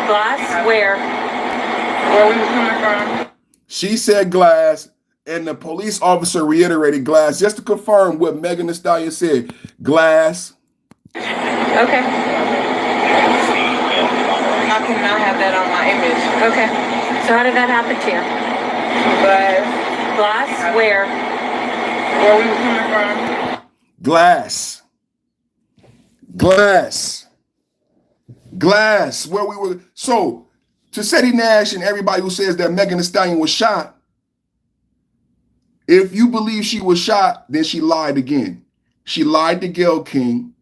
Speaker 2: Glass? Where?
Speaker 3: where we were coming from,
Speaker 1: She said Glass, and the police officer reiterated Glass just to confirm what Megan Thee Stallion said. Glass.
Speaker 2: Okay.
Speaker 3: I cannot have that on my image.
Speaker 2: Okay. So how did that happen to you?
Speaker 3: But
Speaker 2: Glass? Where?
Speaker 3: where we were coming from,
Speaker 1: Glass. Glass. Glass. Where we were. So, to Seti Nash and everybody who says that Megan Thee Stallion was shot, if you believe she was shot, then she lied again. She lied to Gayle King.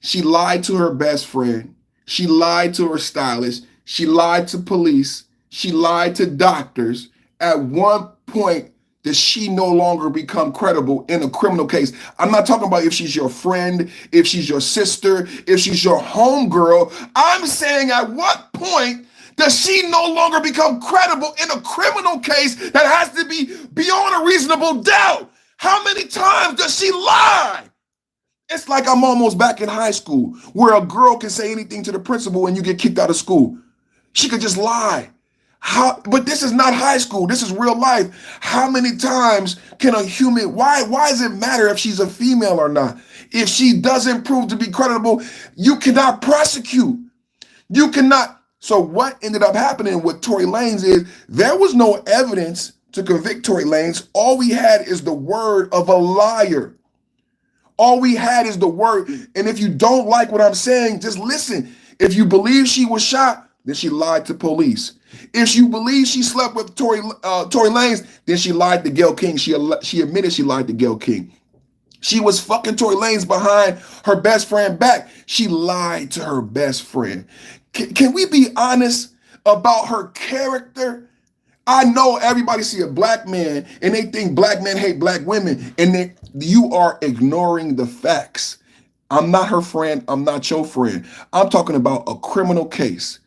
Speaker 1: She lied to her best friend. She lied to her stylist. She lied to police. She lied to doctors. At one point, does she no longer become credible in a criminal case? I'm not talking about if she's your friend, if she's your sister, if she's your homegirl. I'm saying at what point does she no longer become credible in a criminal case that has to be beyond a reasonable doubt? How many times does she lie? It's like I'm almost back in high school where a girl can say anything to the principal and you get kicked out of school. She could just lie. But this is not high school. This is real life. How many times can a human, why does it matter if she's a female or not? If she doesn't prove to be credible, you cannot prosecute. You cannot. So what ended up happening with Tory Lanez is there was no evidence to convict Tory Lanez. All we had is the word of a liar. All we had is the word. And if you don't like what I'm saying, just listen. If you believe she was shot, then she lied to police. If you believe she slept with Tory Lanez, then she lied to Gayle King. She admitted she lied to Gayle King. She was fucking Tory Lanez behind her best friend back. She lied to her best friend. Can we be honest about her character? I know everybody see a black man and they think black men hate black women, and you are ignoring the facts. I'm not her friend. I'm not your friend. I'm talking about a criminal case.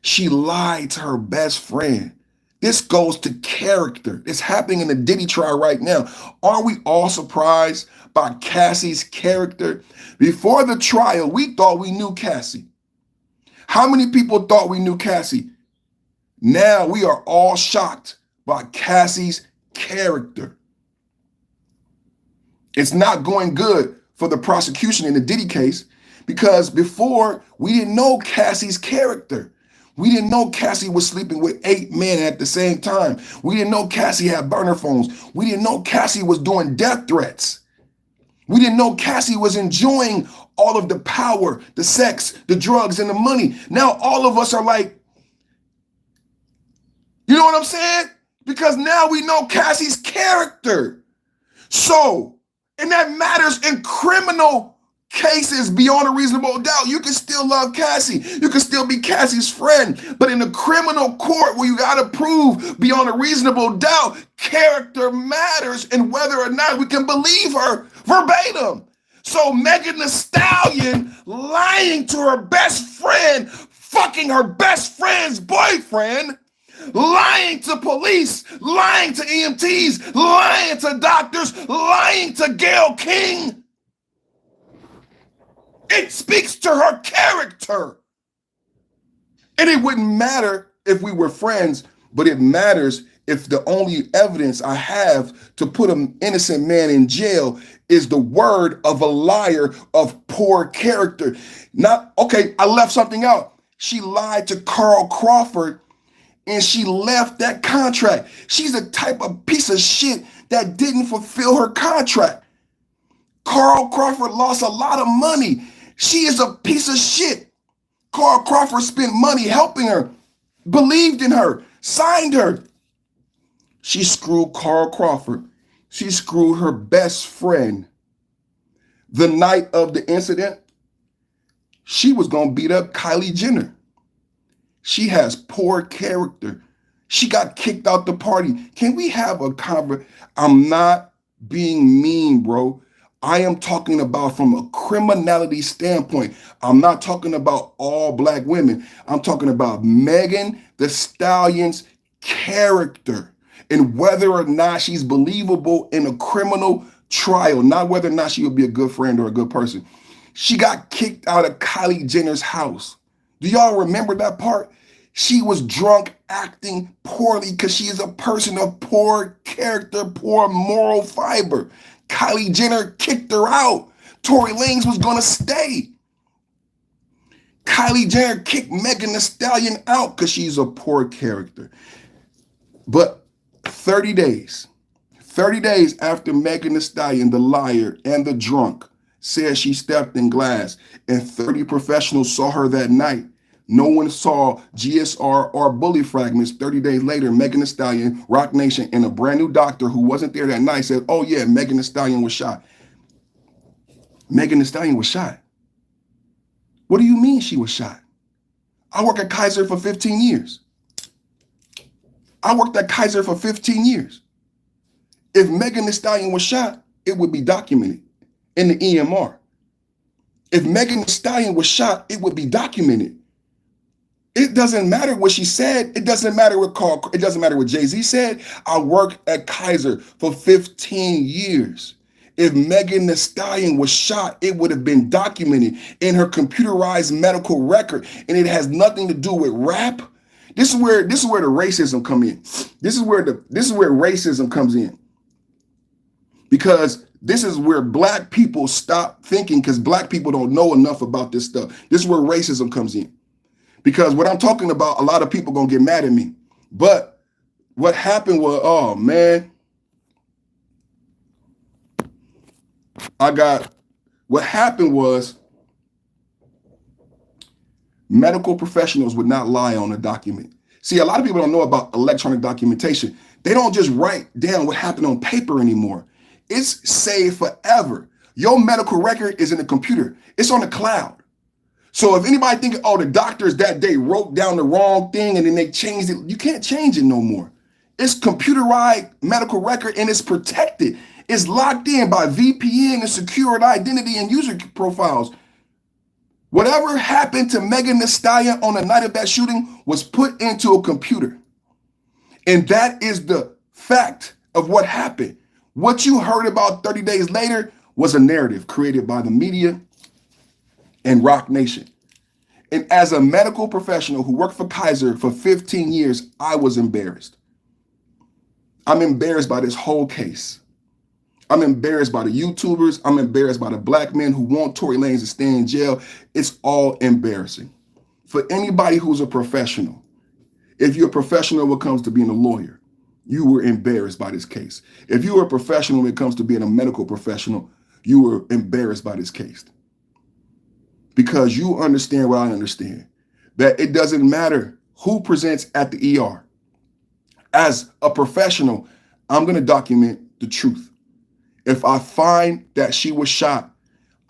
Speaker 1: She lied to her best friend. This goes to character. It's happening in the Diddy trial right now. Are we all surprised by Cassie's character? Before the trial, we thought we knew Cassie. How many people thought we knew Cassie? Now we are all shocked by Cassie's character. It's not going good for the prosecution in the Diddy case because before we didn't know Cassie's character. We didn't know Cassie was sleeping with 8 men at the same time. We didn't know Cassie had burner phones. We didn't know Cassie was doing death threats. We didn't know Cassie was enjoying all of the power, the sex, the drugs, and the money. Now all of us are like, you know what I'm saying? Because now we know Cassie's character. So, and that matters in criminal cases beyond a reasonable doubt. You can still love Cassie. You can still be Cassie's friend. But in a criminal court where you got to prove beyond a reasonable doubt, character matters and whether or not we can believe her verbatim. So Megan Thee Stallion lying to her best friend, fucking her best friend's boyfriend, lying to police, lying to EMTs, lying to doctors, lying to Gayle King. It speaks to her character. And it wouldn't matter if we were friends, but it matters if the only evidence I have to put an innocent man in jail is the word of a liar of poor character. I left something out. She lied to Carl Crawford and she left that contract. She's the type of piece of shit that didn't fulfill her contract. Carl Crawford lost a lot of money. She is a piece of shit. Carl Crawford spent money helping her, believed in her, signed her. She screwed Carl Crawford. She screwed her best friend. The night of the incident, she was going to beat up Kylie Jenner. She has poor character. She got kicked out the party. Can we have a conversation? I'm not being mean, bro. I am talking about from a criminality standpoint. I'm not talking about all black women. I'm talking about Megan Thee Stallion's character and whether or not she's believable in a criminal trial, not whether or not she would be a good friend or a good person. She got kicked out of Kylie Jenner's house. Do y'all remember that part? She was drunk, acting poorly because she is a person of poor character, poor moral fiber. Kylie Jenner kicked her out. Tory Lanez was going to stay. Kylie Jenner kicked Megan Thee Stallion out because she's a poor character. But 30 days after Megan Thee Stallion, the liar and the drunk, said she stepped in glass, and 30 professionals saw her that night. No one saw GSR or bully fragments. 30 days later, Megan Thee Stallion, Roc Nation, and a brand new doctor who wasn't there that night said, oh yeah, Megan Thee Stallion was shot. Megan Thee Stallion was shot. What do you mean she was shot? I worked at Kaiser for 15 years. I worked at Kaiser for 15 years. If Megan Thee Stallion was shot, it would be documented in the EMR. If Megan Thee Stallion was shot, it would be documented. It doesn't matter what she said. It doesn't matter what Jay-Z said. I worked at Kaiser for 15 years. If Megan Thee Stallion was shot, it would have been documented in her computerized medical record, and it has nothing to do with rap. This is where the racism come in. This is where racism comes in. Because this is where black people stop thinking, because black people don't know enough about this stuff. This is where racism comes in. Because what I'm talking about, a lot of people gonna get mad at me. But what happened was, oh man, what happened was medical professionals would not lie on a document. See, a lot of people don't know about electronic documentation. They don't just write down what happened on paper anymore. It's saved forever. Your medical record is in the computer. It's on the cloud. So if anybody thinking, oh, the doctors that day wrote down the wrong thing and then they changed it, you can't change it no more. It's computerized medical record and it's protected. It's locked in by VPN and secured identity and user profiles. Whatever happened to Megan Thee Stallion on the night of that shooting was put into a computer. And that is the fact of what happened. What you heard about 30 days later was a narrative created by the media and Roc Nation. And as a medical professional who worked for Kaiser for 15 years, I was embarrassed. I'm embarrassed by this whole case. I'm embarrassed by the YouTubers. I'm embarrassed by the black men who want Tory Lanez to stay in jail. It's all embarrassing. For anybody who's a professional, if you're a professional when it comes to being a lawyer, you were embarrassed by this case. If you were a professional when it comes to being a medical professional, you were embarrassed by this case. Because you understand what I understand, that it doesn't matter who presents at the ER. As a professional, I'm going to document the truth. If I find that she was shot,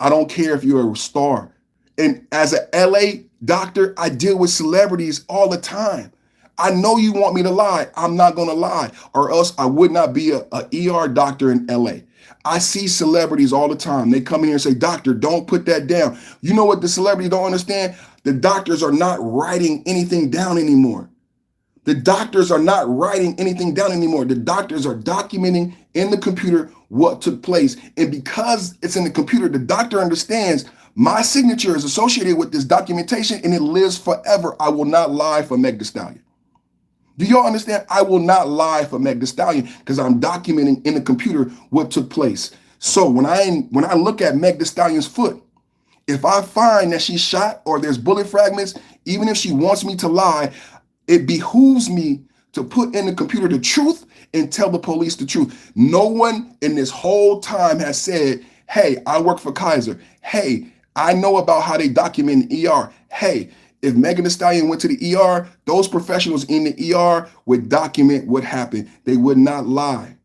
Speaker 1: I don't care if you're a star. And as an LA doctor, I deal with celebrities all the time. I know you want me to lie. I'm not going to lie, or else I would not be a ER doctor in LA. I see celebrities all the time. They come in here and say, doctor, don't put that down. You know what the celebrities don't understand? The doctors are not writing anything down anymore. The doctors are not writing anything down anymore. The doctors are documenting in the computer what took place. And because it's in the computer, the doctor understands my signature is associated with this documentation and it lives forever. I will not lie for Meg Thee Stallion. Do y'all understand? I will not lie for Meg Thee Stallion because I'm documenting in the computer what took place. So when I look at Meg Thee Stallion's foot, if I find that she's shot or there's bullet fragments, even if she wants me to lie, it behooves me to put in the computer the truth and tell the police the truth. No one in this whole time has said, hey, I work for Kaiser. Hey, I know about how they document the ER. Hey, if Megan Thee Stallion went to the ER, those professionals in the ER would document what happened. They would not lie.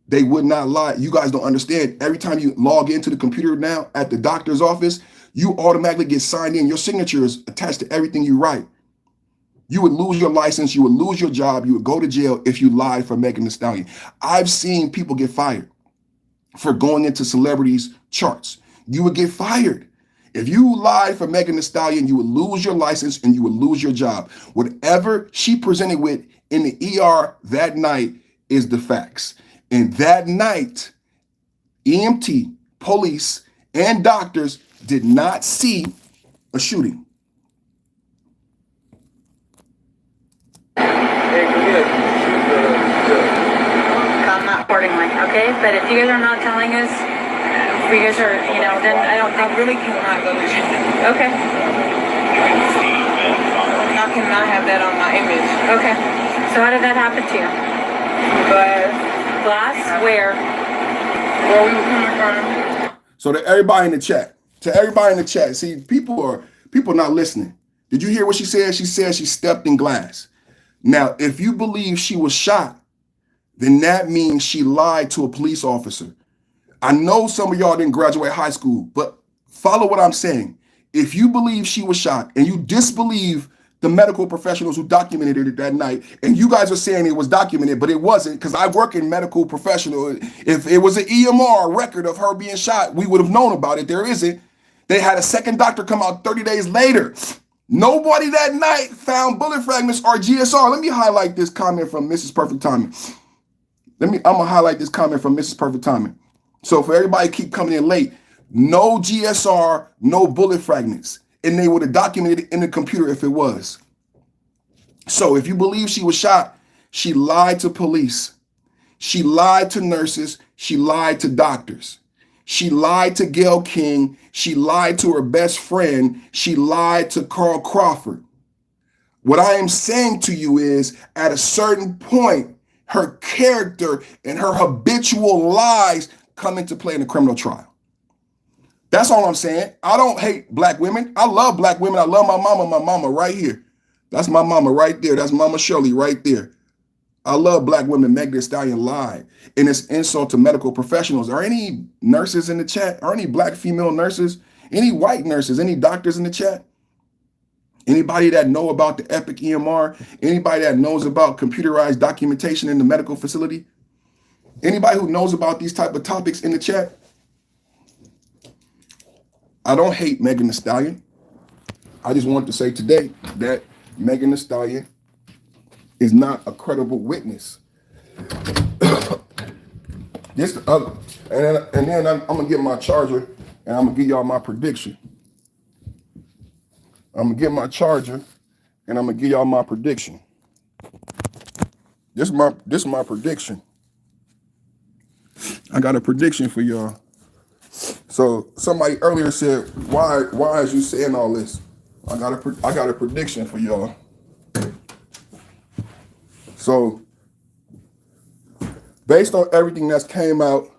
Speaker 1: They would not lie. You guys don't understand. Every time you log into the computer now at the doctor's office, you automatically get signed in. Your signature is attached to everything you write. You would lose your license. You would lose your job. You would go to jail if you lied for Megan Thee Stallion. I've seen people get fired for going into celebrities' charts. You would get fired. If you lied for Megan Thee Stallion, you would lose your license and you would lose your job. Whatever she presented with in the ER that night is the facts. And that night, EMT, police, and doctors did not see a shooting.
Speaker 2: I'm not accordingly, okay? But if you guys are not telling us, if you guys are, you know, then I don't think.
Speaker 3: I really cannot go to jail.
Speaker 2: Okay.
Speaker 3: I cannot have that on my image.
Speaker 2: Okay. So how did that happen to you? Glass? Where?
Speaker 3: Where we were coming from.
Speaker 1: So to everybody in the chat, see, people are not listening. Did you hear what she said? She said she stepped in glass. Now, if you believe she was shot, then that means she lied to a police officer. I know some of y'all didn't graduate high school, but follow what I'm saying. If you believe she was shot and you disbelieve the medical professionals who documented it that night, and you guys are saying it was documented, but it wasn't, because I work in medical professional. If it was an EMR record of her being shot, we would have known about it. There isn't. They had a second doctor come out 30 days later. Nobody that night found bullet fragments or GSR. Let me highlight this comment from Mrs. Perfect Timing. I'm gonna highlight this comment from Mrs. Perfect Timing. So for everybody keep coming in late, no GSR, no bullet fragments. And they would have documented it in the computer if it was. So if you believe she was shot, she lied to police. She lied to nurses. She lied to doctors. She lied to Gayle King. She lied to her best friend. She lied to Carl Crawford. What I am saying to you is, at a certain point, her character and her habitual lies come into play in a criminal trial. That's all I'm saying. I don't hate black women. I love black women. I love my mama right here. That's my mama right there. That's Mama Shirley right there. I love black women. Megan Thee Stallion lied. And it's insult to medical professionals. Are any nurses in the chat? Are any black female nurses? Any white nurses? Any doctors in the chat? Anybody that know about the Epic EMR? Anybody that knows about computerized documentation in the medical facility? Anybody who knows about these type of topics in the chat? I don't hate Megan Thee Stallion. I just want to say today that Megan Thee Stallion is not a credible witness. This the other, and then I'm gonna get my charger and I'm gonna give y'all my prediction. I'm gonna get my charger and I'm gonna give y'all my prediction. This is my prediction. I got a prediction for y'all. So somebody earlier said, why is you saying all this? I got a prediction for y'all. So based on everything that's came out,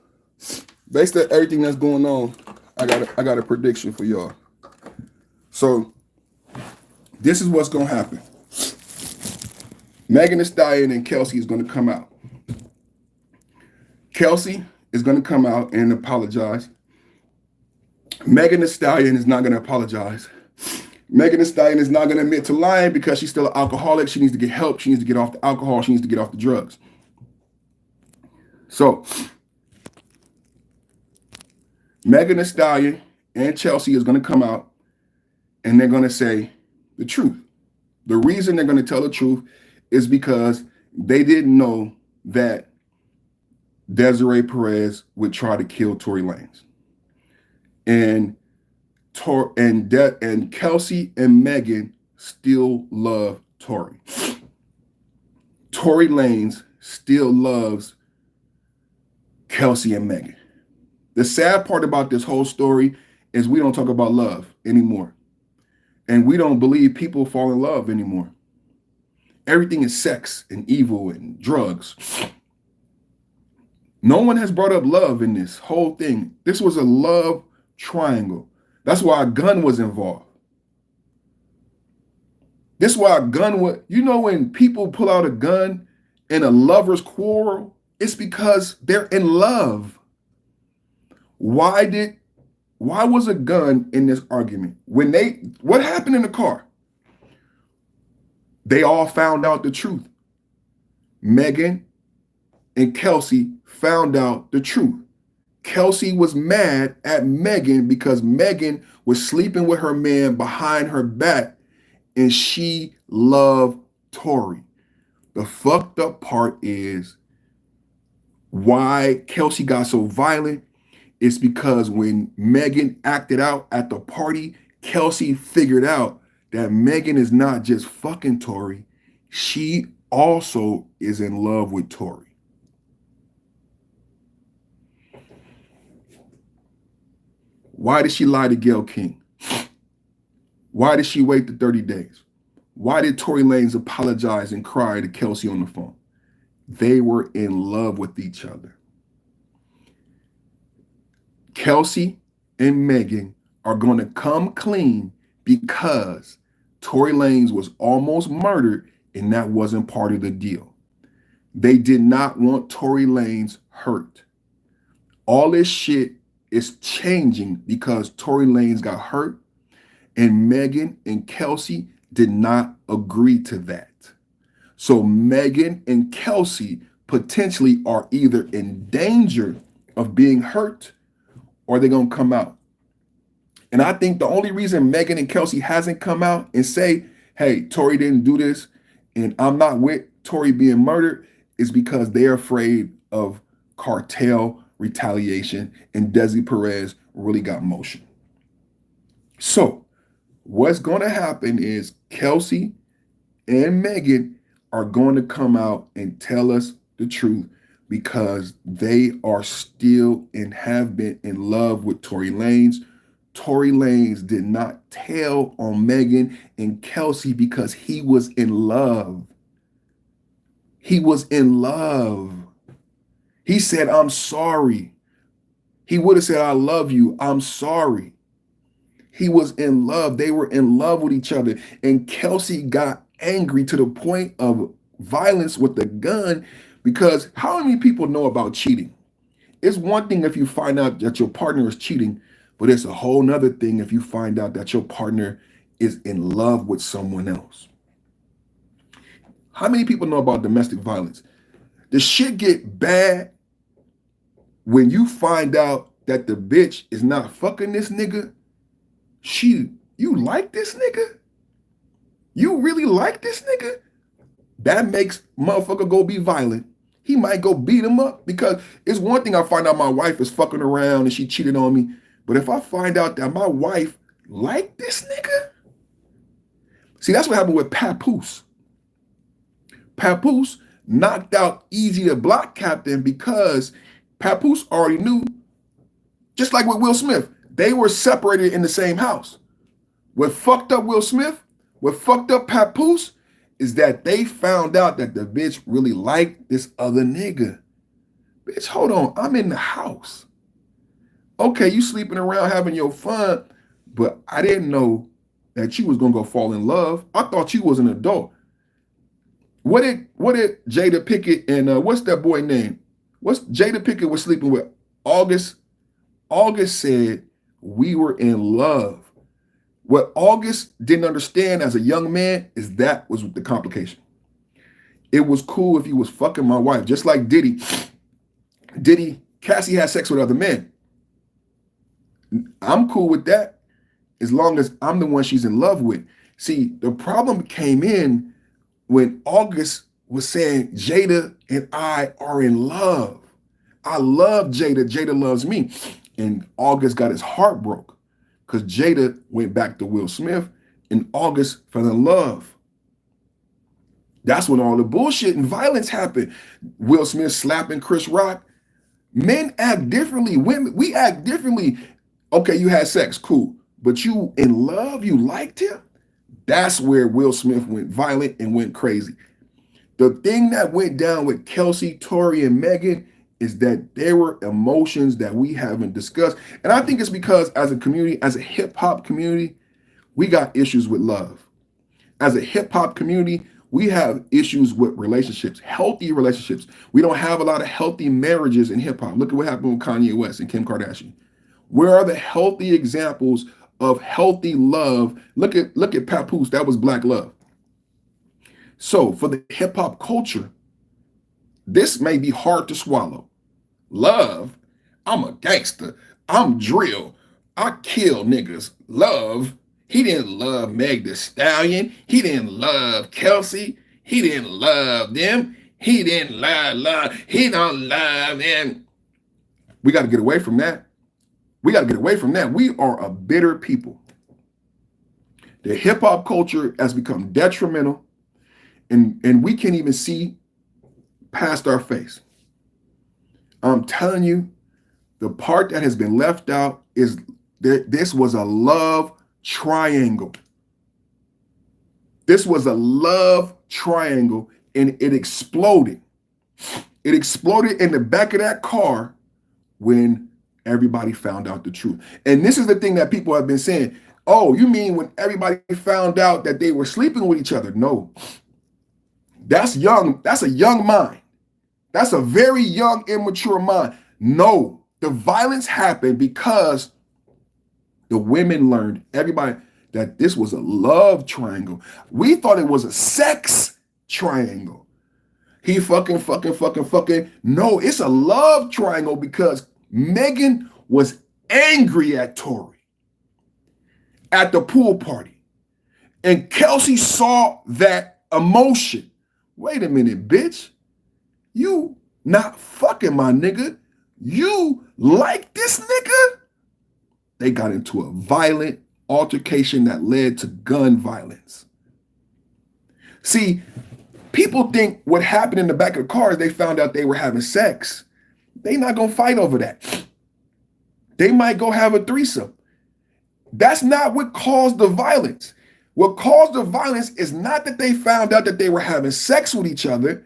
Speaker 1: based on everything that's going on, I got a prediction for y'all. So this is what's gonna happen. Megan Thee Stallion and Kelsey is gonna come out. Kelsey is gonna come out and apologize. Megan Thee Stallion is not gonna apologize. Megan Thee Stallion is not gonna admit to lying because she's still an alcoholic. She needs to get help. She needs to get off the alcohol. She needs to get off the drugs. So Megan Thee Stallion and Chelsea is gonna come out and they're gonna say the truth. The reason they're gonna tell the truth is because they didn't know that Desiree Perez would try to kill Tory Lanez. And Kelsey and Megan still love Tory. Tory Lanez still loves Kelsey and Megan. The sad part about this whole story is we don't talk about love anymore. And we don't believe people fall in love anymore. Everything is sex and evil and drugs. No one has brought up love in this whole thing. This was a love triangle. That's why a gun was involved. This is why a gun was, you know, when people pull out a gun in a lover's quarrel It's because they're in love. Why was a gun in this argument? What happened in the car? They all found out the truth. Megan and Kelsey found out the truth. Kelsey was mad at Megan because Megan was sleeping with her man behind her back and she loved Tory. The fucked up part is why Kelsey got so violent. It's because when Megan acted out at the party, Kelsey figured out that Megan is not just fucking Tory, she also is in love with Tory. Why did she lie to Gayle King? Why did she wait the 30 days? Why did Tory Lanez apologize and cry to Kelsey on the phone? They were in love with each other. Kelsey and Megan are going to come clean because Tory Lanez was almost murdered and that wasn't part of the deal. They did not want Tory Lanez hurt. All this shit is changing because Tory Lanez got hurt and Megan and Kelsey did not agree to that. So Megan and Kelsey potentially are either in danger of being hurt or they're going to come out. And I think the only reason Megan and Kelsey hasn't come out and say, hey, Tory didn't do this and I'm not with Tory being murdered is because they're afraid of cartel retaliation and Desi Perez really got motion. So what's going to happen is Kelsey and Megan are going to come out and tell us the truth because they are still and have been in love with Tory Lanez. Tory Lanez did not tell on Megan and Kelsey because he was in love. He was in love. He said, I'm sorry. He would have said, I love you. I'm sorry. He was in love. They were in love with each other. And Kelsey got angry to the point of violence with the gun because how many people know about cheating? It's one thing if you find out that your partner is cheating, but it's a whole nother thing if you find out that your partner is in love with someone else. How many people know about domestic violence? The shit get bad when you find out that the bitch is not fucking this nigga. You like this nigga? You really like this nigga? That makes motherfucker go be violent. He might go beat him up because it's one thing I find out my wife is fucking around and she cheated on me. But if I find out that my wife like this nigga, see, that's what happened with Papoose. Papoose knocked out Easy the Block Captain because Papoose already knew, just like with Will Smith, they were separated in the same house. What fucked up Will Smith, what fucked up Papoose, is that they found out that the bitch really liked this other nigga. Bitch, hold on, I'm in the house. Okay, you sleeping around having your fun, but I didn't know that you was gonna go fall in love. I thought you was an adult. What did Jada Pinkett and what's that boy name? What's Jada Pinkett was sleeping with? August. August said we were in love. What August didn't understand as a young man is that was the complication. It was cool if he was fucking my wife, just like Diddy. Cassie had sex with other men. I'm cool with that as long as I'm the one she's in love with. See, the problem came in when August was saying Jada and I are in love. I love Jada. Jada loves me. And August got his heart broke because Jada went back to Will Smith and August fell in love. That's when all the bullshit and violence happened. Will Smith slapping Chris Rock. Men act differently. Women, we act differently. Okay, you had sex, cool. But you in love, you liked him? That's where Will Smith went violent and went crazy. The thing that went down with Kelsey, Tory, and Megan is that there were emotions that we haven't discussed. And I think it's because as a community, as a hip hop community, we got issues with love. As a hip hop community, We have issues with relationships, healthy relationships. We don't have a lot of healthy marriages in hip hop. Look at what happened with Kanye West and Kim Kardashian. Where are the healthy examples of healthy love? Look at Papoose. That was black love. So for the hip hop culture, this may be hard to swallow. Love, I'm a gangster. I'm drill. I kill niggas. Love, he didn't love Meg the Stallion. He didn't love Kelsey. He didn't love them. He didn't love. He don't love them. We got to get away from that. We got to get away from that. We are a bitter people. The hip hop culture has become detrimental, and we can't even see past our face. I'm telling you, the part that has been left out is that this was a love triangle. This was a love triangle, and it exploded. It exploded in the back of that car when everybody found out the truth. And this is the thing that people have been saying. Oh, you mean when everybody found out that they were sleeping with each other? No. That's young. That's a young mind. That's a very young, immature mind. No, the violence happened because the women learned, everybody, that this was a love triangle. We thought it was a sex triangle. He fucking. No, it's a love triangle because Megan was angry at Tory at the pool party. And Kelsey saw that emotion. Wait a minute, bitch. You not fucking my nigga. You like this nigga? They got into a violent altercation that led to gun violence. See, people think what happened in the back of the car is they found out they were having sex. They not gonna fight over that. They might go have a threesome. That's not what caused the violence. What caused the violence is not that they found out that they were having sex with each other.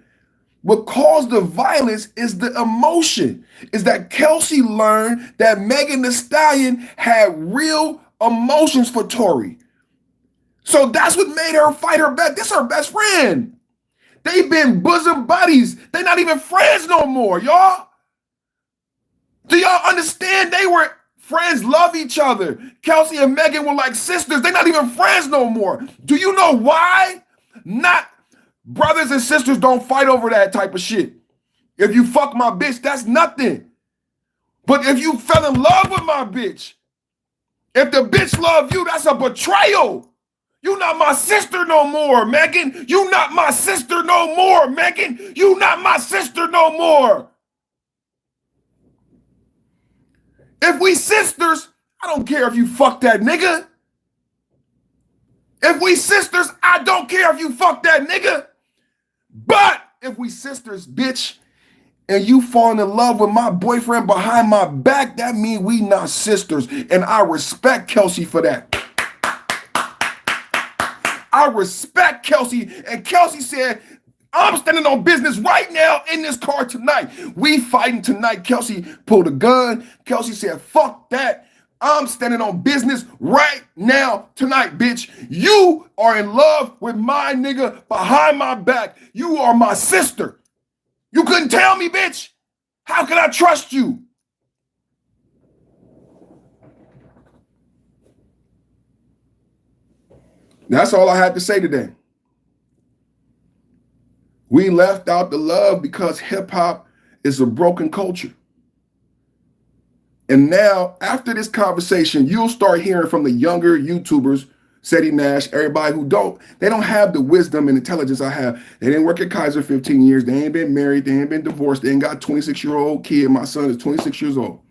Speaker 1: What caused the violence is the emotion, is that Kelsey learned that Megan Thee Stallion had real emotions for Tory. So that's what made her fight her back. This is her best friend. They've been bosom buddies. They're not even friends no more, y'all. Do y'all understand? They were friends, love each other. Kelsey and Megan were like sisters. They're not even friends no more. Do you know why? Not brothers and sisters don't fight over that type of shit. If you fuck my bitch, that's nothing. But if you fell in love with my bitch, if the bitch loved you, that's a betrayal. You not my sister no more, Megan. You not my sister no more, Megan. You not my sister no more. If we sisters, I don't care if you fuck that nigga. If we sisters, I don't care if you fuck that nigga. But if we sisters, bitch, and you falling in love with my boyfriend behind my back, that means we not sisters. And I respect Kelsey for that. I respect Kelsey. And Kelsey said, I'm standing on business right now in this car tonight. We fighting tonight. Kelsey pulled a gun. Kelsey said, fuck that. I'm standing on business right now tonight, bitch. You are in love with my nigga behind my back. You are my sister. You couldn't tell me, bitch. How can I trust you? That's all I had to say today. We left out the love because hip hop is a broken culture. And now, after this conversation, you'll start hearing from the younger YouTubers, Seti Nash, everybody who don't have the wisdom and intelligence I have. They didn't work at Kaiser 15 years. They ain't been married. They ain't been divorced. They ain't got a 26-year-old kid. My son is 26 years old.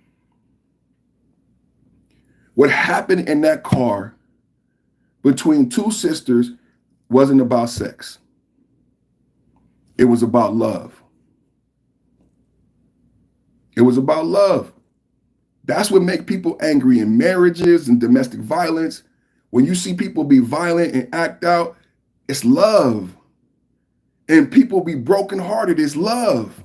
Speaker 1: What happened in that car between two sisters wasn't about sex. It was about love. It was about love. That's what makes people angry in marriages and domestic violence. When you see people be violent and act out, it's love. And people be brokenhearted, it's love.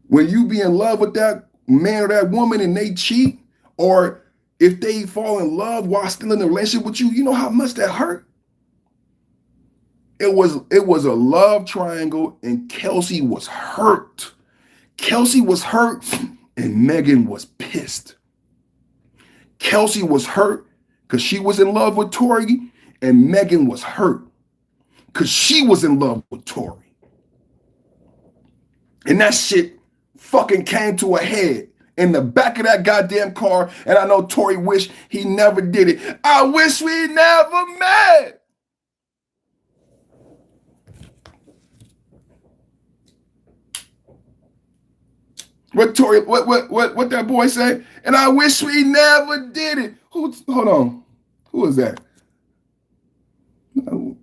Speaker 1: When you be in love with that man or that woman and they cheat, or if they fall in love while still in a relationship with you, you know how much that hurt? It was a love triangle, and Kelsey was hurt. Kelsey was hurt, and Megan was pissed. Kelsey was hurt because she was in love with Tory, and Megan was hurt because she was in love with Tory. And that shit fucking came to a head in the back of that goddamn car, and I know Tory wished he never did it. I wish we never met. What Tory, what that boy say? And I wish we never did it. Hold on. Who was that? Man,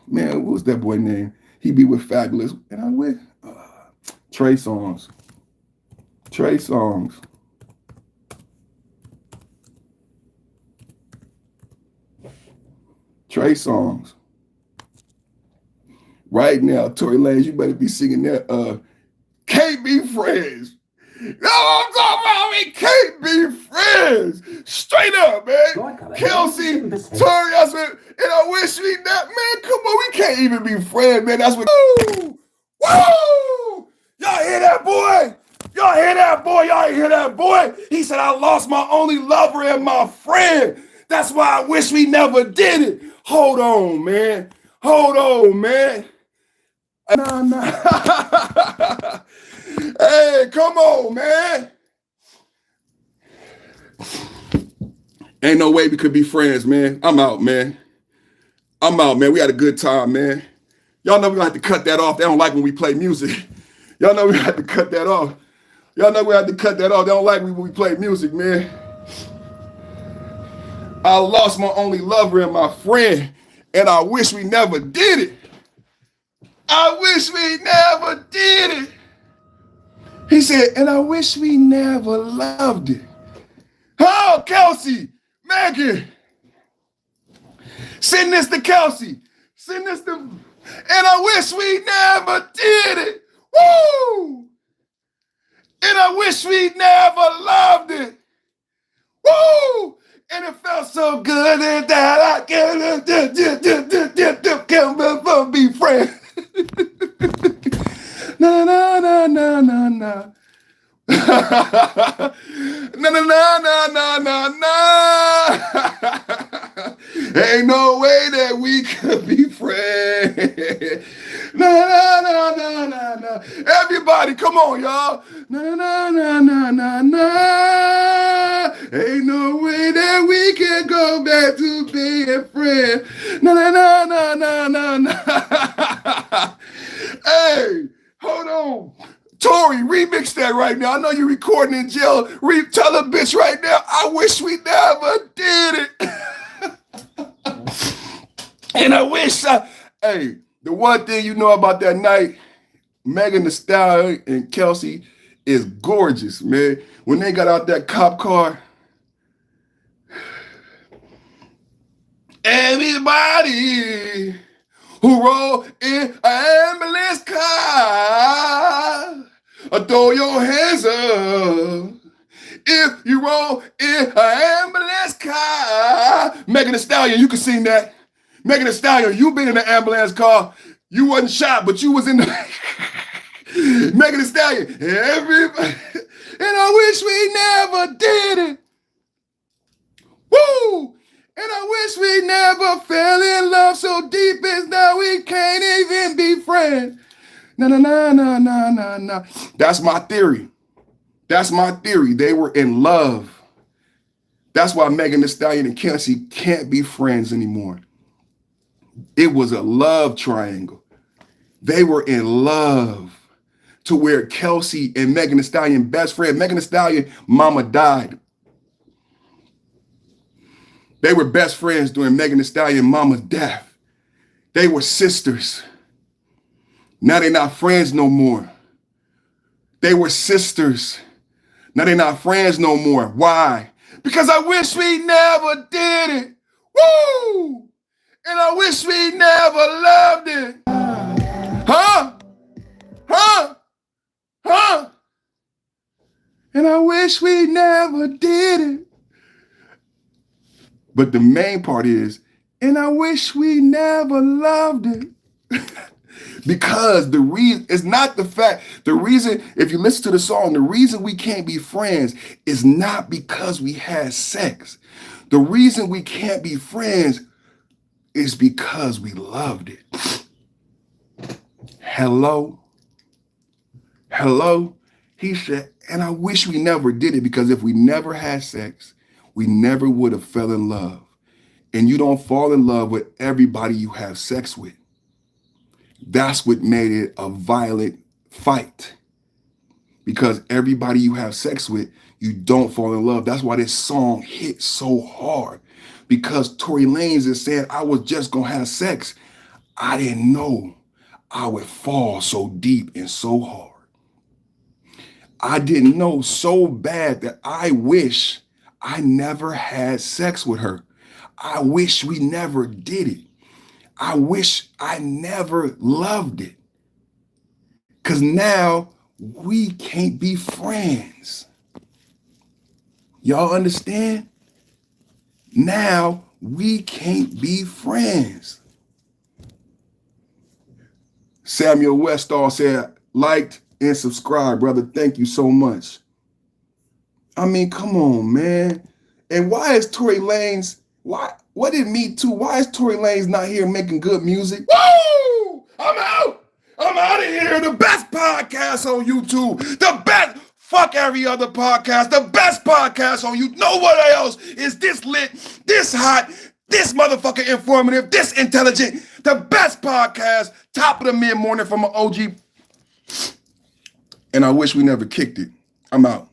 Speaker 1: what was that boy name? He be with Fabulous. And I wish Trey Songz. Trey Songz. Trey Songz. Right now, Tory Lanez, you better be singing that. Can't be friends. No, I'm talking about we can't be friends. Straight up, man. Kelsey, Tory, I said, and I wish we not, man, come on, we can't even be friends, man. That's what, woo! Woo! Y'all hear that, boy? Y'all hear that, boy? Y'all hear that, boy? He said, I lost my only lover and my friend. That's why I wish we never did it. Hold on, man. Hold on, man. Nah. Hey, come on, man. Ain't no way we could be friends, man. I'm out, man. I'm out, man. We had a good time, man. Y'all know we gonna have to cut that off. They don't like when we play music. Y'all know we have to cut that off. Y'all know we have to cut that off. They don't like when we play music, man. I lost my only lover and my friend, and I wish we never did it. I wish we never did it. He said, and I wish we never loved it. Oh, Kelsey, Megan, send this to Kelsey. Send this to, and I wish we never did it. Woo! And I wish we never loved it. Woo! And it felt so good that I can't be friends. Na na na na na na. Na na na na na na na. Ain't no way that we could be friends. Na na na na na na. Everybody, come on, y'all. Na na na na na na. Ain't no way that we can go back to being friends. Na na na na na na na. Hey, hold on. Tory, remix that right now. I know you're recording in jail. Tell a bitch right now, I wish we never did it. And I wish hey, the one thing you know about that night, Megan Thee Stallion and Kelsey is gorgeous, man. When they got out that cop car, everybody who roll in an ambulance car, throw your hands up. If you roll in an ambulance car. Megan Thee Stallion, you can sing that. Megan Thee Stallion, you been in an ambulance car. You wasn't shot, but you was in the Megan Thee Stallion. Everybody, and I wish we never did it. Woo! And I wish we never fell in love so deep as now we can't even be friends. Na na na na na na na. That's my theory. That's my theory. They were in love. That's why Megan Thee Stallion and Kelsey can't be friends anymore. It was a love triangle. They were in love to where Kelsey and Megan Thee Stallion best friend. Megan Thee Stallion mama died. They were best friends during Megan Thee Stallion mama's death. They were sisters. Now they're not friends no more. They were sisters. Now they're not friends no more. Why? Because I wish we never did it. Woo! And I wish we never loved it. Huh? Huh? Huh? And I wish we never did it. But the main part is, and I wish we never loved it. Because the reason, it's not the fact, the reason, if you listen to the song, the reason we can't be friends is not because we had sex. The reason we can't be friends is because we loved it. Hello? Hello? He said, and I wish we never did it, because if we never had sex, we never would have fell in love. And you don't fall in love with everybody you have sex with. That's what made it a violent fight. Because everybody you have sex with, you don't fall in love. That's why this song hit so hard. Because Tory Lanez is saying, I was just gonna have sex. I didn't know I would fall so deep and so hard. I didn't know so bad that I wish I never had sex with her. I wish we never did it. I wish I never loved it. Because now we can't be friends. Y'all understand? Now we can't be friends. Samuel Westall said, liked and subscribed, brother. Thank you so much. I mean, come on, man. And why is Tory Lanez, what did Me Too? Why is Tory Lanez not here making good music? Woo! I'm out. I'm out of here. The best podcast on YouTube. The best. Fuck every other podcast. The best podcast on YouTube. Nobody else is this lit, this hot, this motherfucker informative, this intelligent. The best podcast. Top of the mid-morning from an OG. And I wish we never kicked it. I'm out.